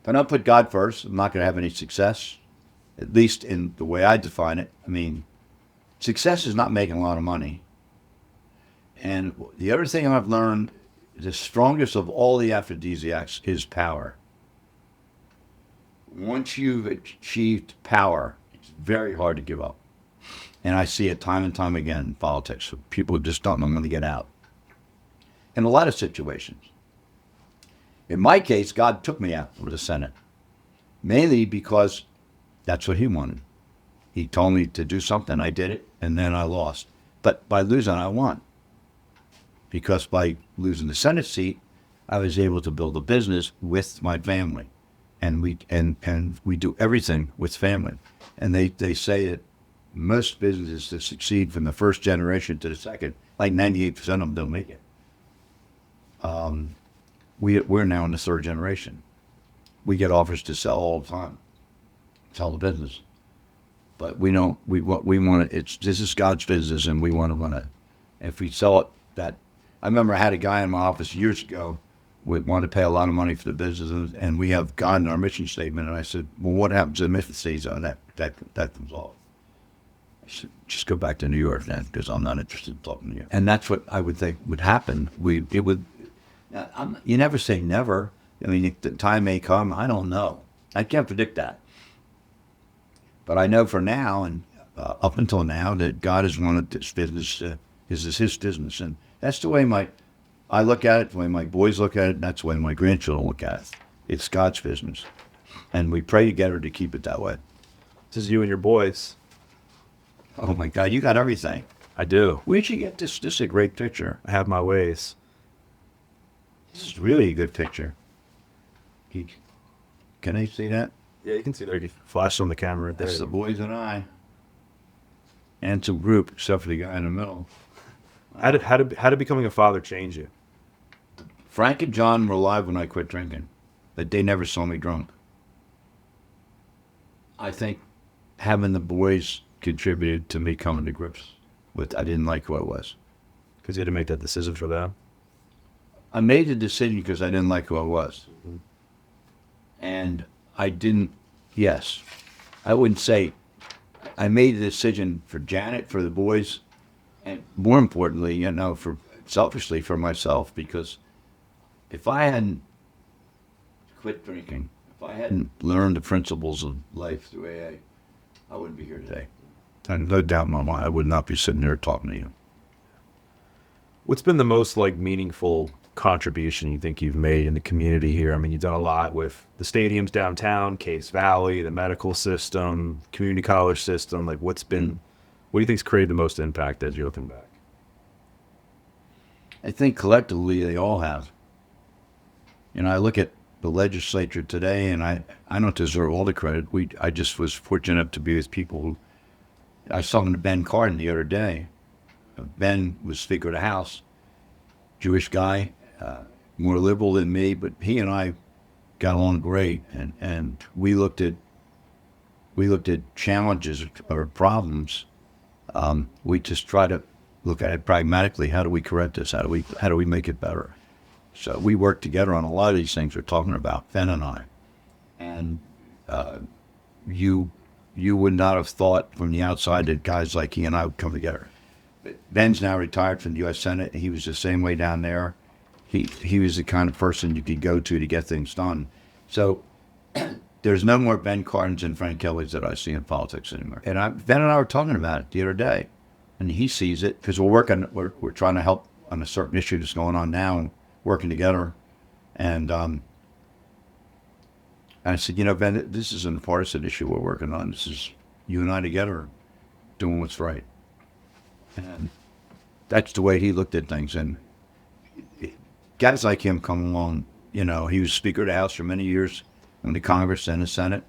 if I don't put God first, I'm not going to have any success, at least in the way I define it. I mean, success is not making a lot of money. And the other thing I've learned, the strongest of all the aphrodisiacs is power. Once you've achieved power, it's very hard to give up. And I see it time and time again in politics. People just don't know when to get out. In a lot of situations. In my case, God took me out of the Senate, mainly because that's what He wanted. He told me to do something, I did it, and then I lost. But by losing, I won. Because by losing the Senate seat, I was able to build a business with my family. And we do everything with family. And they say that most businesses that succeed from the first generation to the second, like 98% of them don't make it. We're now in the third generation. We get offers to sell all the time, sell the business. But we don't. We want it. This is God's business, and we want to run it. If we sell it, I remember I had a guy in my office years ago who wanted to pay a lot of money for the business, and we have God in our mission statement. And I said, well, what happens to the mission statement? That comes off. I said, just go back to New York then, because I'm not interested in talking to you. And that's what I would think would happen. You never say never. I mean, the time may come. I don't know. I can't predict that. But I know for now, and up until now, that God has wanted this business. This is His business, and that's the way I look at it. The way my boys look at it. That's the way my grandchildren look at it. It's God's business, and we pray together to keep it that way. This is you and your boys. Oh my God, you got everything. I do. Where'd you get this? This is a great picture. I have my ways. This is really a good picture. Can they see that? Yeah, you can see there. You flash on the camera right there. That's the boys and I. And some group, except for the guy in the middle. How did becoming a father change you? Frank and John were alive when I quit drinking, but they never saw me drunk. I think having the boys contributed to me coming to grips with I didn't like who I was. Because you had to make that decision for them? I made the decision because I didn't like who I was. Mm-hmm. And I didn't, yes, I wouldn't say, I made the decision for Janet, for the boys, and more importantly, for selfishly for myself, because if I hadn't quit drinking, if I hadn't learned the principles of life through AA, I wouldn't be here today. And no doubt in my mind, I would not be sitting here talking to you. What's been the most meaningful contribution you think you've made in the community here? I mean, you've done a lot with the stadiums downtown, Case Valley, the medical system, community college system. Like, what do you think's created the most impact as you're looking back? I think collectively they all have. You know, I look at the legislature today, and I don't deserve all the credit. I just was fortunate to be with people who, I was talking to Ben Cardin the other day. Ben was Speaker of the House, Jewish guy, more liberal than me, but he and I got along great, and we looked at challenges or problems. We just try to look at it pragmatically. How do we correct this? How do we make it better? So we work together on a lot of these things we're talking about, Ben and I. And you would not have thought from the outside that guys like he and I would come together. Ben's now retired from the U.S. Senate. He was the same way down there. He was the kind of person you could go to get things done. So there's no more Ben Cardins and Frank Kellys that I see in politics anymore. And Ben and I were talking about it the other day, and he sees it because we're trying to help on a certain issue that's going on now and working together. And I said, you know, Ben, this isn't a partisan issue we're working on. This is you and I together doing what's right. And that's the way he looked at things. And guys like him come along, you know, he was Speaker of the House for many years in the Congress and the Senate.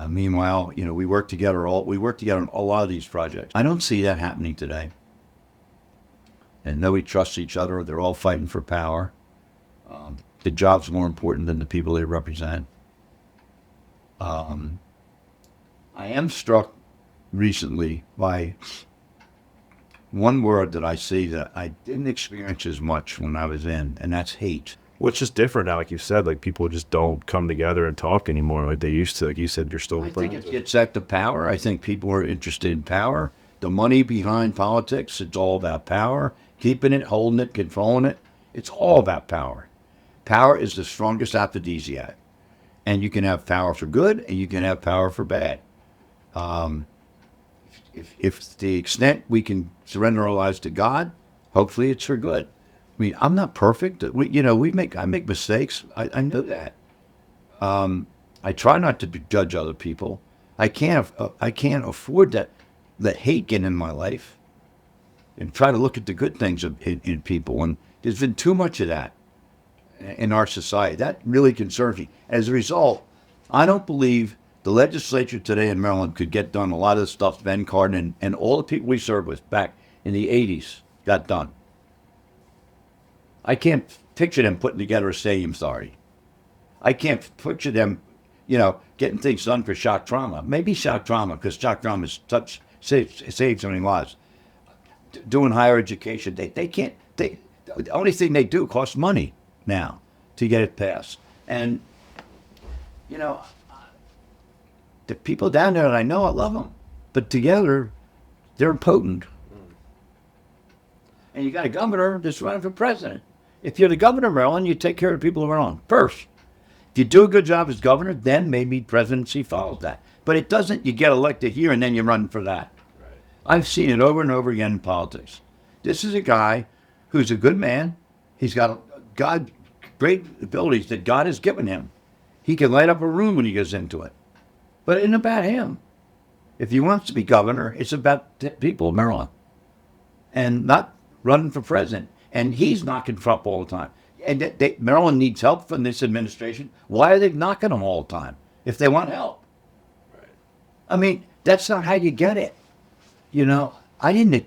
Meanwhile, you know, we work together on a lot of these projects. I don't see that happening today. And nobody trusts each other. They're all fighting for power. The job's more important than the people they represent. I am struck recently by one word that I see that I didn't experience as much when I was in, and that's hate. Well, it's just different now, like you said. Like, people just don't come together and talk anymore like they used to. Like you said, you're still. I think it gets back to power. I think people are interested in power. The money behind politics, it's all about power. Keeping it, holding it, controlling it. It's all about power. Power is the strongest aphrodisiac. And you can have power for good, and you can have power for bad. If the extent we can surrender our lives to God, hopefully it's for good. I mean, I'm not perfect. I make mistakes. I know that. I try not to judge other people. I can't afford that let hate get in my life, and try to look at the good things in people. And there's been too much of that in our society. That really concerns me. As a result, I don't believe the legislature today in Maryland could get done a lot of the stuff Ben Cardin and all the people we served with back in the 80s got done. I can't picture them putting together a stadium authority. I can't picture them, you know, getting things done for shock trauma. Maybe shock trauma, because shock trauma saves so many lives. Doing higher education, they can't. The only thing they do costs money now to get it passed. And, you know, the people down there that I know, I love them. But together, they're potent. And you got a governor that's running for president. If you're the governor of Maryland, you take care of the people of Maryland first. If you do a good job as governor, then maybe presidency follows that. But it doesn't, you get elected here and then you run for that. Right. I've seen it over and over again in politics. This is a guy who's a good man. He's got great abilities that God has given him. He can light up a room when he goes into it. But it isn't about him. If he wants to be governor, it's about the people of Maryland. And not running for president. And he's knocking Trump all the time. And Maryland needs help from this administration. Why are they knocking him all the time if they want help? Right. I mean, that's not how you get it. You know, I didn't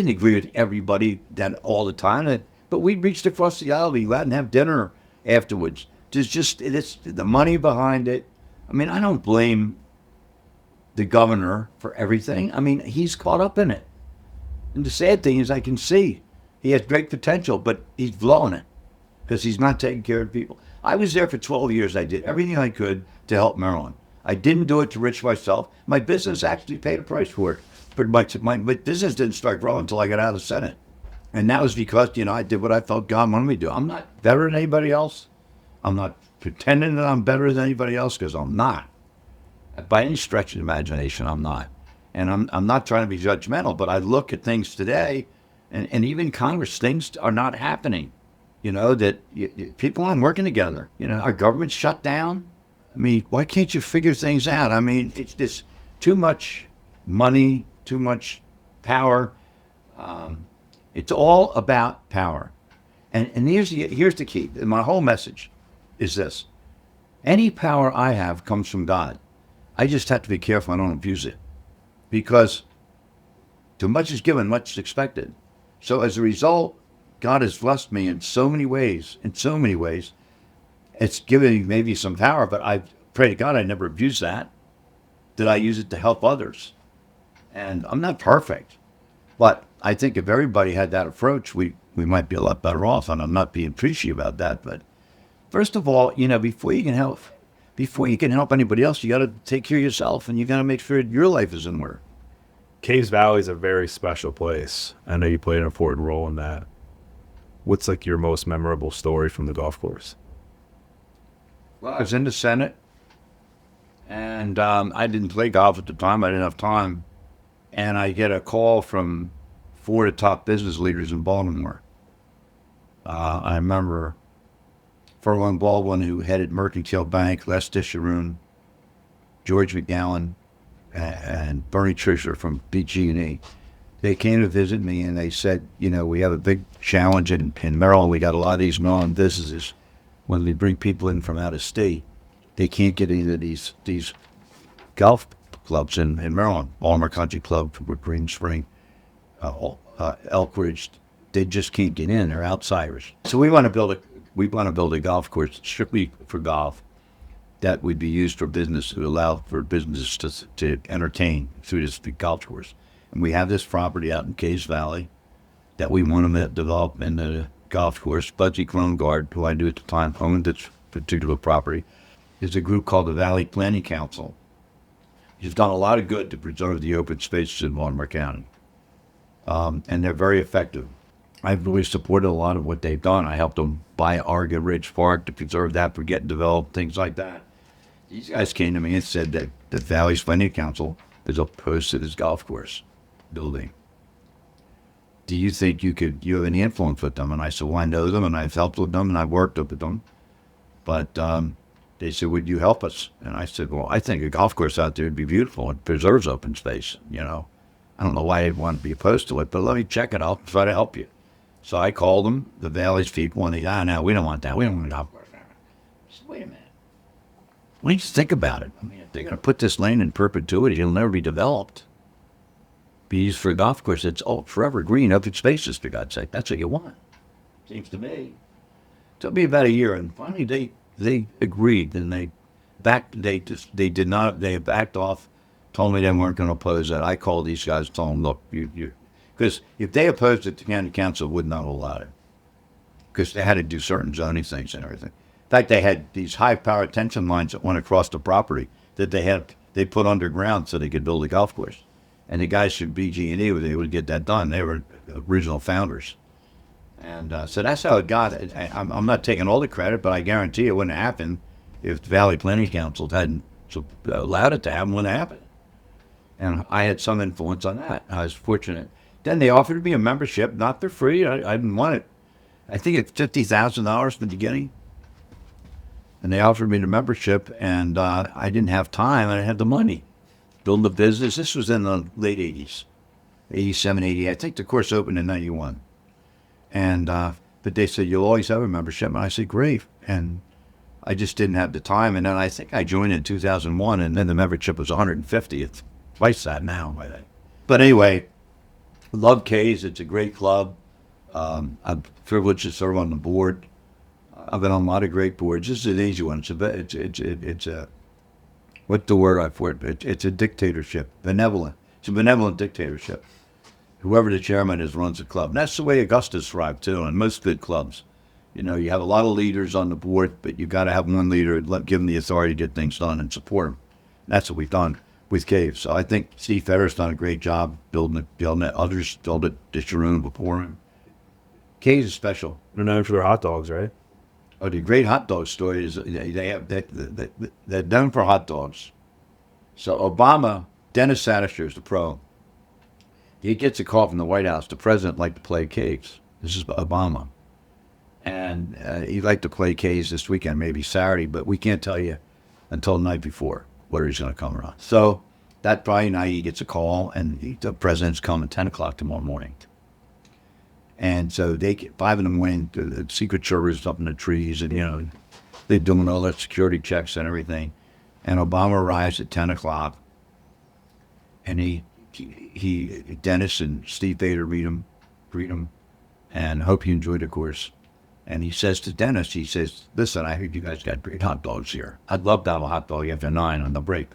agree with everybody that all the time, but we reached across the aisle. We went and have dinner afterwards. It's the money behind it. I mean, I don't blame the governor for everything. I mean, he's caught up in it. And the sad thing is, I can see he has great potential, but he's blowing it because he's not taking care of people. I was there for 12 years. I did everything I could to help Maryland. I didn't do it to enrich myself. My business actually paid a price for it. But my business didn't start growing until I got out of the Senate. And that was because, you know, I did what I felt God wanted me to do. I'm not better than anybody else. I'm not pretending that I'm better than anybody else, because I'm not. By any stretch of the imagination, I'm not. And I'm not trying to be judgmental, but I look at things today, and even Congress, things are not happening. that people aren't working together. Our government's shut down. I mean, why can't you figure things out? I mean, it's just too much money, too much power. It's all about power. And here's the key. My whole message is this. Any power I have comes from God. I just have to be careful I don't abuse it. Because too much is given, much is expected. So as a result, God has blessed me in so many ways. It's given me maybe some power, but I pray to God I never abuse that. That I use it to help others. And I'm not perfect. But I think if everybody had that approach, we might be a lot better off. And I'm not being preachy about that. But first of all, before you can help anybody else, you got to take care of yourself, and you got to make sure your life is in order. Caves Valley is a very special place. I know you played an important role in that. What's like your most memorable story from the golf course? Well, I was in the Senate, and I didn't play golf at the time. I didn't have time. And I get a call from 4 of the top business leaders in Baltimore. I remember Furlong Baldwin, who headed Mercantile Bank, Les Disharoon, George McGowan, and Bernie Trisher from BG&E. They came to visit me, and they said, we have a big challenge in Maryland. We got a lot of these Maryland businesses. When they bring people in from out of state, they can't get into these golf clubs in Maryland. Baltimore Country Club, Green Spring, Elk Ridge. They just can't get in. They're outsiders. So we want to build a golf course strictly for golf that would be used for business, to allow for businesses to entertain through this big golf course. And we have this property out in Caves Valley that we want to develop in the golf course. Budsy Krongard, who I knew at the time, owned this particular property. There's a group called the Valley Planning Council. He's done a lot of good to preserve the open spaces in Baltimore County. And they're very effective. I've really supported a lot of what they've done. I helped them buy Arga Ridge Park to preserve that for getting developed, things like that. These guys came to me and said that the Valley's Planning Council is opposed to this golf course building. Do you think you have any influence with them? And I said, well, I know them, and I've helped with them, and I've worked with them. But they said, would you help us? And I said, well, I think a golf course out there would be beautiful. It preserves open space, I don't know why they'd want to be opposed to it, but let me check it out and try to help you. So I called them, the Valley's people, and they said, no, we don't want that. We don't want a golf course. I said, wait a minute. What do you think about it? I mean, if they're going to put this lane in perpetuity, it'll never be developed. Be used for a golf course. It's all forever green, open spaces, for God's sake. That's what you want. Seems to me. It took me about a year, and finally they agreed, and they backed off, told me they weren't going to oppose that. I called these guys and told them, look, because if they opposed it, the county council would not allow it, because they had to do certain zoning things and everything. In fact, they had these high-power tension lines that went across the property that they put underground so they could build a golf course. And the guys from BG&E, they would get that done. They were original founders. And so that's how it got. I'm not taking all the credit, but I guarantee it wouldn't happen if the Valley Planning Council hadn't allowed it to happen. It wouldn't happen. And I had some influence on that. I was fortunate. Then they offered me a membership, not for free. I didn't want it. I think it's $50,000 from the beginning. And they offered me the membership, and I didn't have time, and I had the money. Building the business. This was in the late 80s, 87, 88. I think the course opened in 91. And, but they said, you'll always have a membership. And I said, great. And I just didn't have the time. And then I think I joined in 2001, and then the membership was $150. It's twice that now. But anyway, love K's. It's a great club. I'm privileged to serve on the board. I've been on a lot of great boards. This is an easy one. It's a what's the word I for it? It's a dictatorship, benevolent. It's a benevolent dictatorship. Whoever the chairman is runs the club. And that's the way Augusta's thrived too, and most good clubs. You have a lot of leaders on the board, but you got to have one leader, give them the authority to get things done and support them. That's what we've done with Caves. So I think Steve Fetter's done a great job building it. Others built it, Disharoon before him. Caves is special. They're known for their hot dogs, right? Oh, the great hot dog story is they're known for hot dogs. So Obama, Dennis Satterthwaite is the pro. He gets a call from the White House. The president liked to play Caves. This is Obama. And he'd like to play K's this weekend, maybe Saturday, but we can't tell you until the night before whether he's going to come around. So that Friday night, he gets a call, and the president's coming at 10 o'clock tomorrow morning. And so they get 5 in the morning, the Secret Service up in the trees, and, they're doing all their security checks and everything. And Obama arrives at 10 o'clock, and Dennis and Steve Vader greet him, and hope you enjoyed the course. And he says to Dennis, he says, listen, I heard you guys got great hot dogs here. I'd love to have a hot dog after 9 on the break,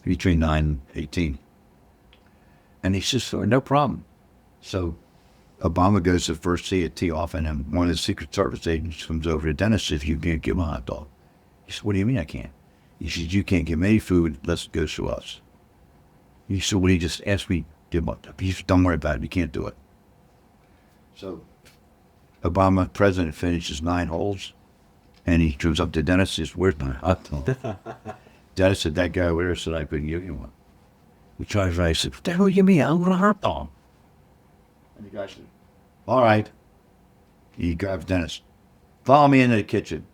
between 9 and 18. And he says, no problem. So Obama goes to first tee off, and one of the Secret Service agents comes over to Dennis and says, you can't give him a hot dog. He said, what do you mean I can't? He says, you can't give him any food unless it goes to us. He said, well, he just asked me to give him. He said, don't worry about it. You can't do it. So Obama, president, finishes 9 holes, and he goes up to Dennis and says, where's my hot dog? Dennis said, that guy over there said I couldn't give you one. He tries right. I said, what the hell do you mean? I want a hot dog. And the guy said, all right. He grabs Dennis. Follow me into the kitchen.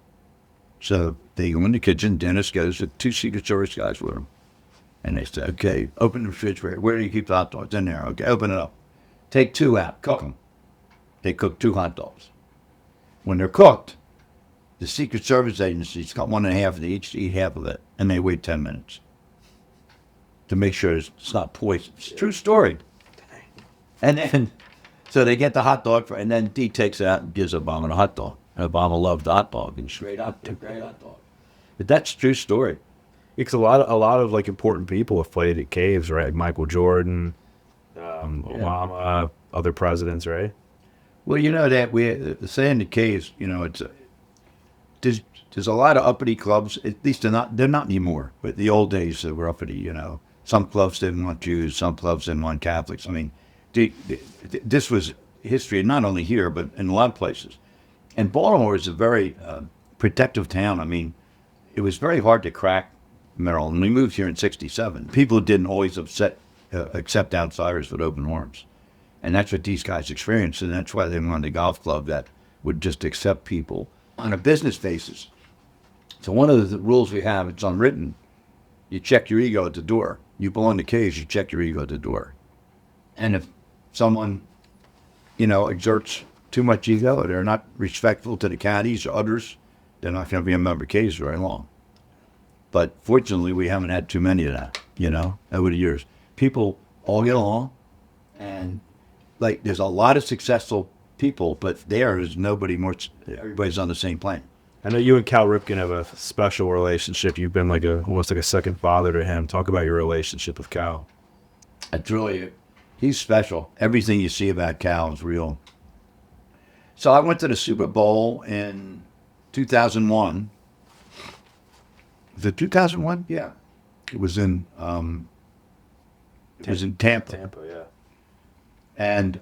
So they go in the kitchen. Dennis goes with 2 Secret Service guys with him. And they say, okay, open the refrigerator. Where do you keep the hot dogs? In there. Okay, open it up. Take 2 out. Cook them. They cook 2 hot dogs. When they're cooked, the Secret Service agency's got 1.5 of each to eat half of it. And they wait 10 minutes to make sure it's not poison. It's a true story. And then, so they get the hot dog, and then he takes it out and gives Obama the hot dog. And Obama loved the hot dog, and great hot dog. But that's a true story. Because a lot of like important people have played at Caves, right? Like Michael Jordan, Obama, other presidents, right? Well, that the saying the Caves, there's a lot of uppity clubs. At least they're not anymore. But the old days they were uppity. Some clubs didn't want Jews, some clubs didn't want Catholics. I mean, this was history, not only here but in a lot of places. And Baltimore is a very protective town. I mean, it was very hard to crack Maryland. We moved here in '67. People didn't always accept outsiders with open arms. And that's what these guys experienced, and that's why they wanted a golf club that would just accept people on a business basis. So one of the rules we have, it's unwritten, you check your ego at the door. You belong to Caves, you check your ego at the door. And if someone, exerts too much ego, or they're not respectful to the caddies or others, they're not going to be a member of Caves very long. But fortunately, we haven't had too many of that, over the years. People all get along, and there's a lot of successful people, but there's nobody more. Everybody's on the same plane. I know you and Cal Ripken have a special relationship. You've been almost like a second father to him. Talk about your relationship with Cal. It's really, he's special. Everything you see about Cal is real. So I went to the Super Bowl in 2001. Was it 2001? Yeah. It was in Tampa. Tampa, yeah. And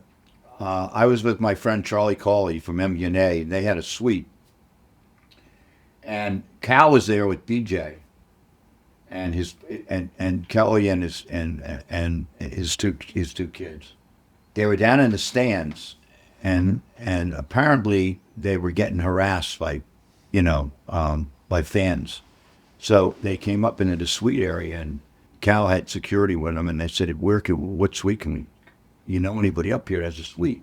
I was with my friend Charlie Cauley from MBNA, and they had a suite. And Cal was there with BJ, and Kelly and his two kids. They were down in the stands, and apparently they were getting harassed by fans. So they came up into the suite area, and Cal had security with them, and they said, what suite can we? You know anybody up here that has a suite?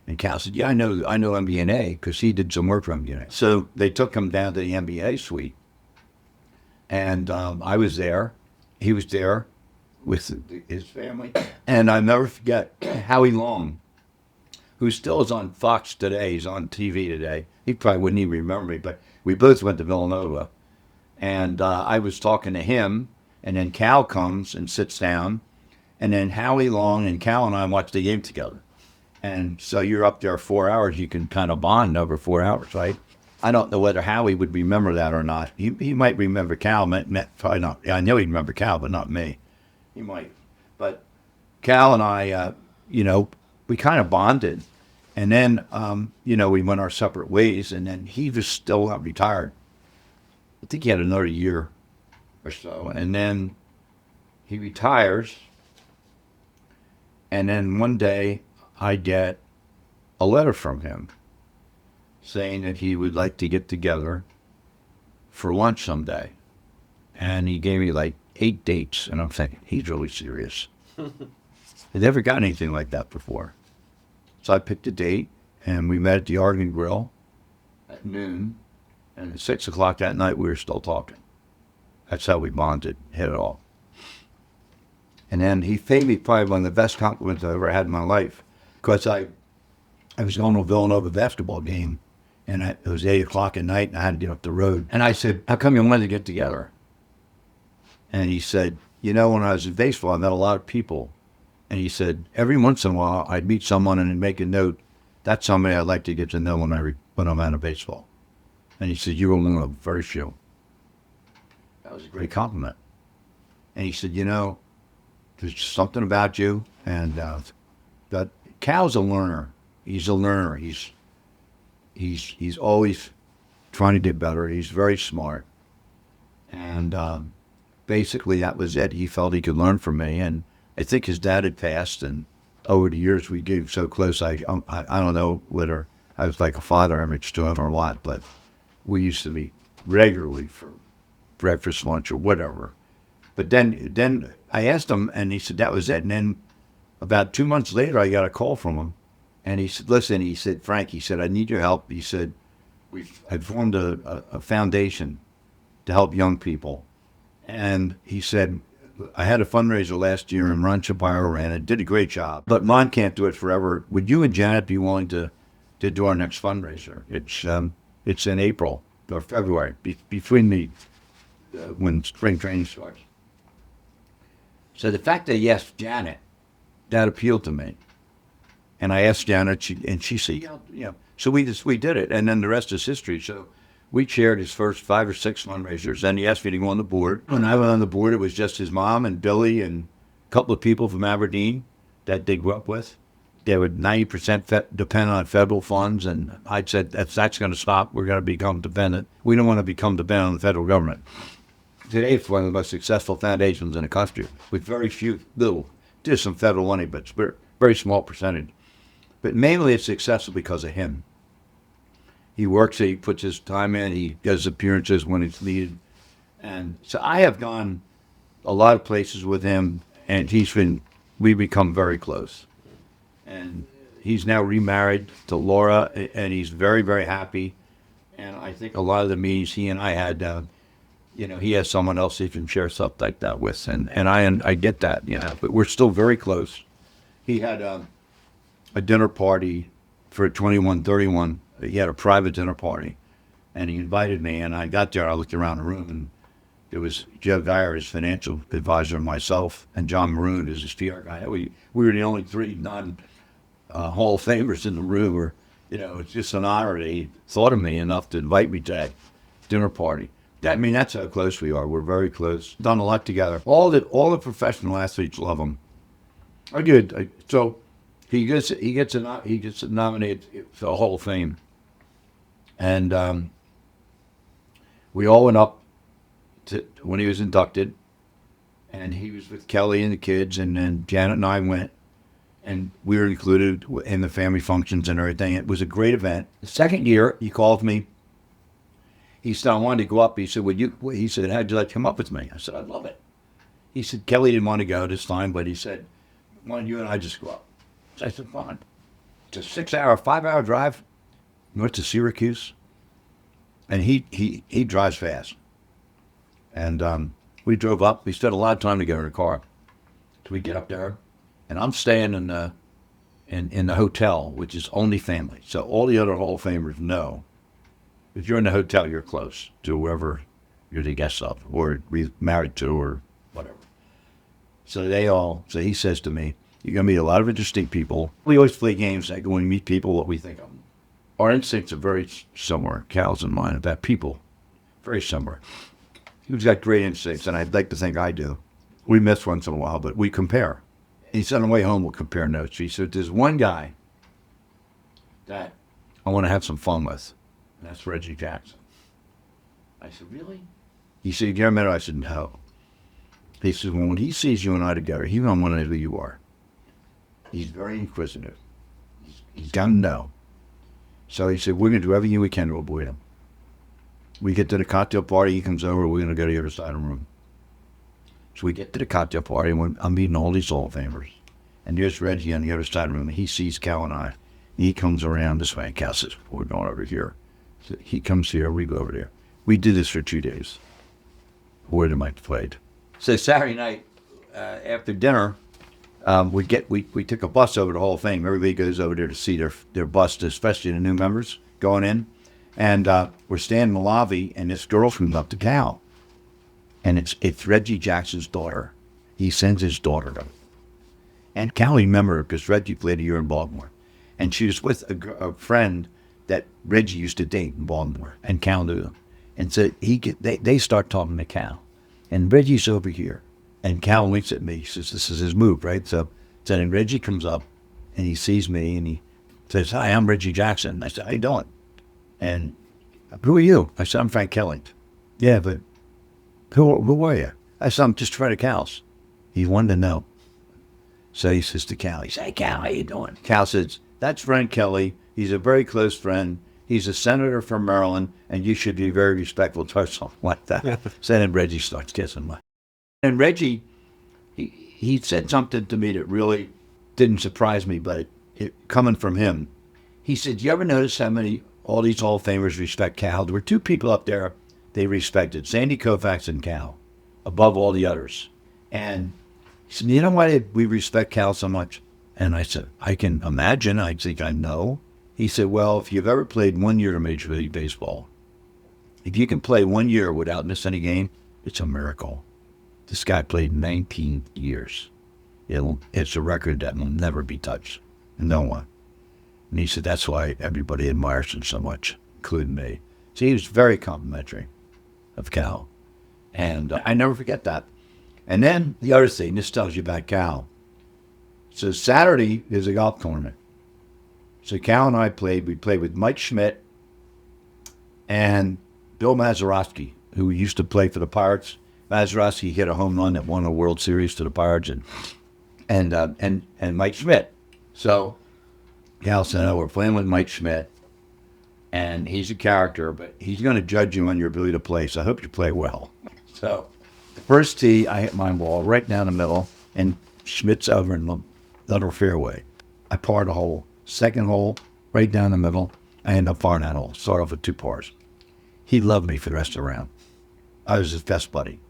And Cal said, yeah, I know MBNA, because he did some work for MBNA. So they took him down to the MBNA suite. And I was there. He was there with his family. And I'll never forget Howie Long, who still is on Fox today. He's on TV today. He probably wouldn't even remember me, but we both went to Villanova. And I was talking to him, and then Cal comes and sits down. And then Howie Long and Cal and I watched the game together. And so you're up there 4 hours, you can kind of bond over 4 hours, right? I don't know whether Howie would remember that or not. He might remember Cal, probably not. I know he'd remember Cal, but not me. He might. But Cal and I, we kind of bonded. And then, we went our separate ways, and then he was still not retired. I think he had another year or so. And then he retires. And then one day I get a letter from him. saying that he would like to get together for lunch someday. And he gave me like 8 dates. And I'm thinking, he's really serious. I'd never gotten anything like that before. So I picked a date, and we met at the Oregon Grill at noon. And at 6 o'clock that night, we were still talking. That's how we bonded, hit it off. And then he paid me probably one of the best compliments I ever had in my life, because I was going to a Villanova basketball game, and it was 8 o'clock at night, and I had to get up the road. And I said, how come you wanted to get together? And he said, you know, when I was in baseball, I met a lot of people. And he said, every once in a while, I'd meet someone and make a note, that's somebody I'd like to get to know when I'm out of baseball. And he said, you were one of the very few. That was a great compliment. And he said, you know, there's something about you. And that Cal's a learner. He's a learner. He's always trying to get better. He's very smart. And basically that was it. He felt he could learn from me. And I think his dad had passed, and over the years we grew so close. I don't know whether I was like a father image to him or what, but we used to meet regularly for breakfast, lunch, or whatever. But then I asked him, and he said that was it. And then about 2 months later, I got a call from him, and he said, "Listen," he said, "Frank," he said, "I need your help." He said, I formed a foundation to help young people, and he said, I had a fundraiser last year, and Ron Chaparro ran it, did a great job, but Ron can't do it forever. Would you and Janet be willing to do our next fundraiser? It's in April or February, between when spring training starts. So the fact that he asked Janet, that appealed to me. And I asked Janet, and she said, yeah. So we did it, and then the rest is history. So we chaired his first 5 or 6 fundraisers, and he asked me to go on the board. When I went on the board, it was just his mom and Billy and a couple of people from Aberdeen that they grew up with. They would 90% depend on federal funds, and I said, if that's going to stop, we're going to become dependent. We don't want to become dependent on the federal government. Today, it's one of the most successful foundations in the country, with very few, there's some federal money, but it's very small percentage. But mainly it's successful because of him. He works, he puts his time in, he does appearances when it's needed. And so I have gone a lot of places with him, and we've become very close. And he's now remarried to Laura, and he's very, very happy. And I think a lot of the meetings he and I had, he has someone else he can share stuff like that with. And I get that, but we're still very close. He had a dinner party for 2131. He had a private dinner party, and he invited me, and I got there. I looked around the room, and there was Joe Geyer, his financial advisor, and myself, and John Maroon, his PR guy. We were the only 3 non-Hall of Famers in the room. It's just an honor that he thought of me enough to invite me to that dinner party. That's how close we are. We're very close. Done a lot together. All the professional athletes love him. I did. So he gets nominated for the Hall of Fame. And we all went up to when he was inducted, and he was with Kelly and the kids, and then Janet and I went, and we were included in the family functions and everything. It was a great event. The second year, he called me. He said, I wanted to go up. He said, he said, how'd you like to come up with me? I said, I'd love it. He said, Kelly didn't want to go this time, but he said, why don't you and I just go up? So I said, fine. It's a 5-hour drive north to Syracuse, and he drives fast. And we drove up. We spent a lot of time together in the car. So we get up there, and I'm staying in the hotel, which is only family. So all the other Hall of Famers know if you're in the hotel, you're close to whoever you're the guest of, or married to, or whatever. So he says to me, you're going to meet a lot of interesting people. We always play games like when we meet people, what we think of them. Our instincts are very similar, Cal's and mine, about people. Very similar. He's got great instincts, and I'd like to think I do. We miss once in a while, but we compare. He said on the way home, we'll compare notes. He said, there's one guy that I want to have some fun with, and that's Reggie Jackson. I said, really? He said, you ever met him? I said, no. He said, well, when he sees you and I together, he won't want to know who you are. He's very inquisitive. He's got to know. So he said, we're going to do everything we can to avoid him. We get to the cocktail party, he comes over, we're going to go to the other side of the room. So we get to the cocktail party, and I'm meeting all these Hall of Famers. And there's Reggie on the other side of the room, and he sees Cal and I. He comes around this way, and Cal says, we're going over here. So he comes here, we go over there. We did this for 2 days. Where the Mike played. So Saturday night, after dinner, we took a bus over to Hall of Fame. Everybody goes over there to see their bus, especially the new members going in. And we're standing in the lobby, and this girl comes up to Cal. And it's Reggie Jackson's daughter. He sends his daughter to him. And Cal remembered her because Reggie played a year in Baltimore. And she was with a friend that Reggie used to date in Baltimore. And Cal knew them. And so they start talking to Cal. And Reggie's over here. And Cal winks at me. He says, this is his move, right? So then Reggie comes up, and he sees me, and he says, hi, I'm Reggie Jackson. I said, how you doing? And who are you? I said, I'm Frank Kelly. Yeah, but who are you? I said, I'm just Fred Cal's. He wanted to know. So he says to Cal, he says, hey, Cal, how you doing? Cal says, that's Frank Kelly. He's a very close friend. He's a senator from Maryland, and you should be very respectful to something like that. So then Reggie starts kissing me. And Reggie, he said something to me that really didn't surprise me, but it coming from him. He said, you ever notice how many all these Hall of Famers respect Cal? There were 2 people up there they respected, Sandy Koufax and Cal, above all the others. And he said, you know why did we respect Cal so much? And I said, I can imagine. I think I know. He said, well, if you've ever played 1 year of Major League Baseball, if you can play 1 year without missing a game, it's a miracle. This guy played 19 years. It's a record that will never be touched. No one. And he said, that's why everybody admires him so much, including me. So he was very complimentary of Cal. And I never forget that. And then the other thing, this tells you about Cal. So Saturday is a golf tournament. So Cal and I played. We played with Mike Schmidt and Bill Mazeroski, who used to play for the Pirates. Mazeroski hit a home run that won a World Series to the Pirates, and Mike Schmidt. So Cal said, oh, we're playing with Mike Schmidt, and he's a character, but he's going to judge you on your ability to play, so I hope you play well. So the first tee, I hit my ball right down the middle, and Schmidt's over in the little fairway. I parred a hole. Second hole, right down the middle, I end up parring that hole. Start off with 2 pars. He loved me for the rest of the round. I was his best buddy.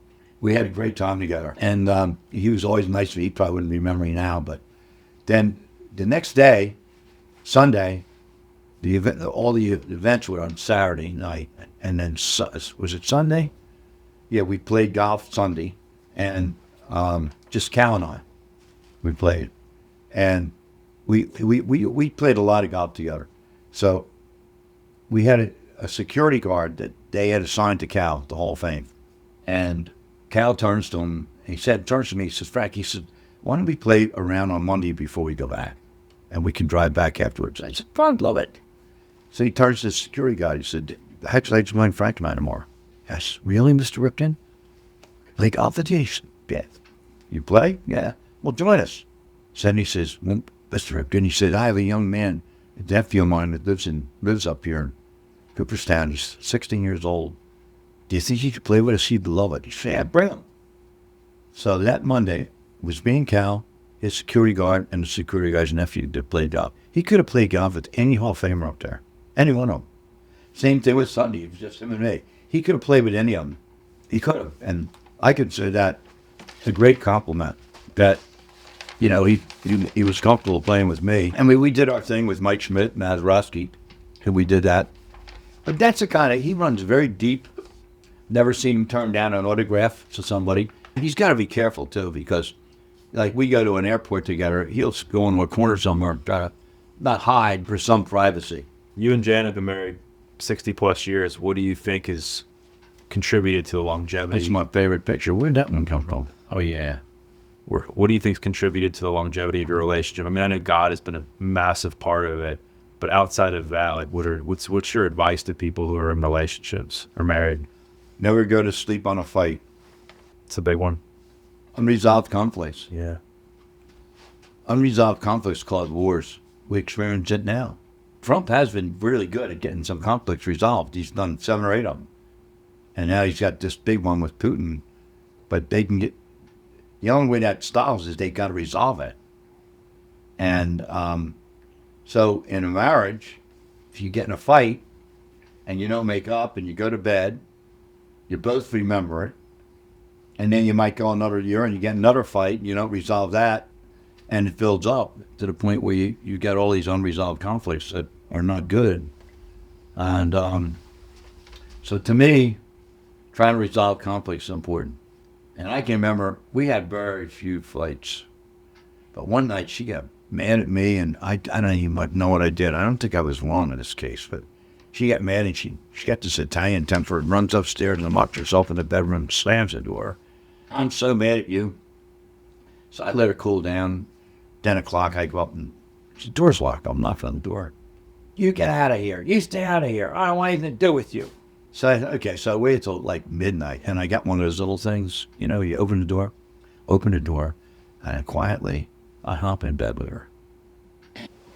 We had a great time together. And he was always nice to me. He probably wouldn't remember me now. But then the next day, Sunday, all the events were on Saturday night. And then, was it Sunday? Yeah, we played golf Sunday. And just Cal and I, we played. And we played a lot of golf together. So we had a security guard that they had assigned to Cal, the Hall of Fame. And Cal turns to him, turns to me, he says, Frank, he said, why don't we play around on Monday before we go back? And we can drive back afterwards. I said, fine, love it. So he turns to the security guard. He said, actually, I just playing Frank tonight tomorrow. Yes, really, Mr. Ripton? Play golf with you? Yeah. You play? Yeah. Well, join us. So then he says, well, Mr. Ripton, he said, I have a young man, a nephew of mine that lives up here in Cooperstown. He's 16 years old. Do you think he could play with us? He'd love it. He said, yeah, bring him. So that Monday was me and Cal, his security guard, and the security guy's nephew that played golf. He could have played golf with any Hall of Famer up there. Any one of them. Same thing with Sunday. It was just him and me. He could have played with any of them. He could have. And I consider that a great compliment that, you know, he was comfortable playing with me. And we did our thing with Mike Schmidt, Mazeroski, and we did that. But that's the kind of, he runs very deep. Never seen him turn down an autograph to somebody. He's got to be careful, too, because, like, we go to an airport together, he'll go in a corner somewhere and try to not hide for some privacy. You and Jan have been married 60-plus years. What do you think has contributed to the longevity? That's my favorite picture. Where'd that one come from? Oh, yeah. What do you think has contributed to the longevity of your relationship? I mean, I know God has been a massive part of it, but outside of that, like, what's your advice to people who are in relationships or married? Never go to sleep on a fight. It's a big one. Unresolved conflicts. Yeah. Unresolved conflicts cause wars. We experience it now. Trump has been really good at getting some conflicts resolved. He's done 7 or 8 of them. And now he's got this big one with Putin. But they can get, the only way that stalls is they got to resolve it. And so in a marriage, if you get in a fight and you don't make up and you go to bed, you both remember it. And then you might go another year and you get another fight and you don't resolve that. And it builds up to the point where you get all these unresolved conflicts that are not good. And so to me, trying to resolve conflicts is important. And I can remember we had very few fights. But one night she got mad at me, and I don't even know what I did. I don't think I was wrong in this case, but she got mad, and she got this Italian temper, and runs upstairs and locks herself in the bedroom, slams the door. I'm so mad at you. So I let her cool down. 10 o'clock, I go up, and the door's locked. I'm knocking on the door. You get out of here. You stay out of here. I don't want anything to do with you. So, I waited till like midnight, and I got one of those little things, you open the door, and quietly, I hop in bed with her.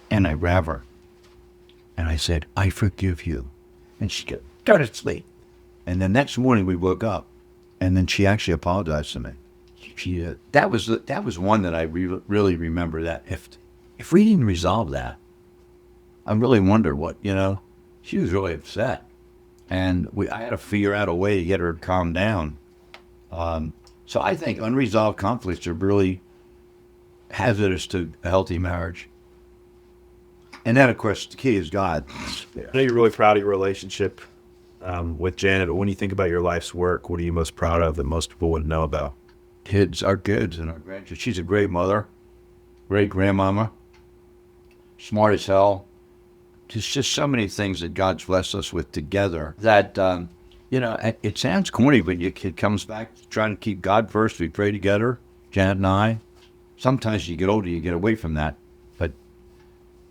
And I grab her, and I said, I forgive you. And she goes, go to sleep. And the next morning we woke up, and then she actually apologized to me. That was one that I really remember, that if we didn't resolve that, I really wonder what, she was really upset. And I had to figure out a way to get her to calm down. So I think unresolved conflicts are really hazardous to a healthy marriage. And then, of course, the key is God. I know you're really proud of your relationship with Janet, but when you think about your life's work, what are you most proud of that most people wouldn't know about? Our kids and our grandkids. She's a great mother, great grandmama, smart as hell. There's just so many things that God's blessed us with together that, it sounds corny, but it comes back to trying to keep God first. We pray together, Janet and I. Sometimes as you get older, you get away from that, but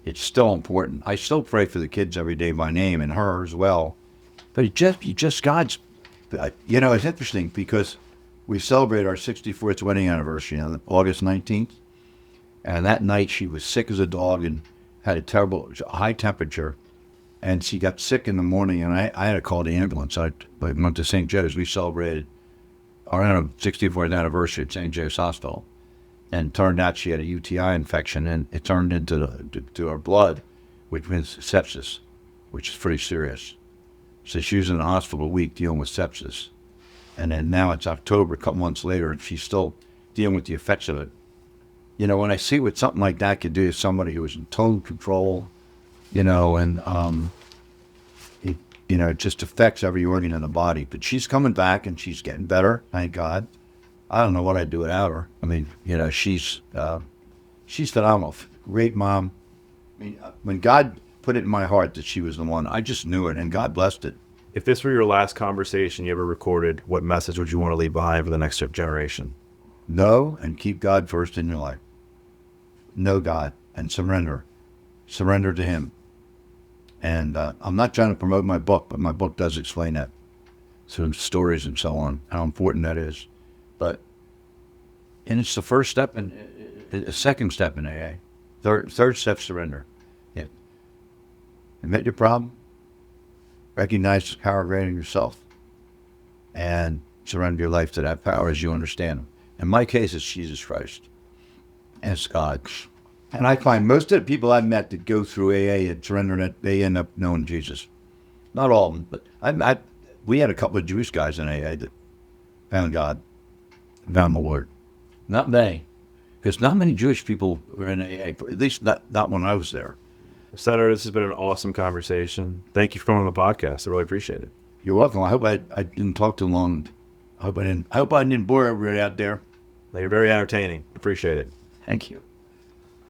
it's still important. I still pray for the kids every day by name, and her as well. But God's, it's interesting because we celebrate our 64th wedding anniversary on August 19th. And that night she was sick as a dog and had a terrible high temperature. And she got sick in the morning, and I had to call the ambulance. I went to St. Joe's. We celebrated our 64th anniversary at St. Joe's Hospital. And it turned out she had a UTI infection, and it turned into her blood, which means sepsis, which is pretty serious. So she was in the hospital a week dealing with sepsis. And then now it's October, a couple months later, and she's still dealing with the effects of it. When I see what something like that could do to somebody who was in total control, and it just affects every organ in the body. But she's coming back, and she's getting better, thank God. I don't know what I'd do without her. I mean, she's phenomenal. Great mom. I mean, when God put it in my heart that she was the one, I just knew it, and God blessed it. If this were your last conversation you ever recorded, what message would you want to leave behind for the next generation? Know and keep God first in your life. Know God and surrender. Surrender to Him. And I'm not trying to promote my book, but my book does explain that. Through stories and so on, how important that is. And it's the first step, and the second step in AA. Third step, surrender. Yeah. Admit your problem. Recognize the power greater than yourself, and surrender your life to that power as you understand Him. In my case, it's Jesus Christ. And it's God. And I find most of the people I've met that go through AA and surrender that, they end up knowing Jesus. Not all of them, but we had a couple of Jewish guys in AA that found God, found the Lord. Not many, because not many Jewish people were in AA, at least not when I was there. Senator, this has been an awesome conversation. Thank you for coming on the podcast. I really appreciate it. You're welcome. I hope I didn't talk too long. I hope I didn't bore everybody out there. You're very entertaining. Appreciate it. Thank you.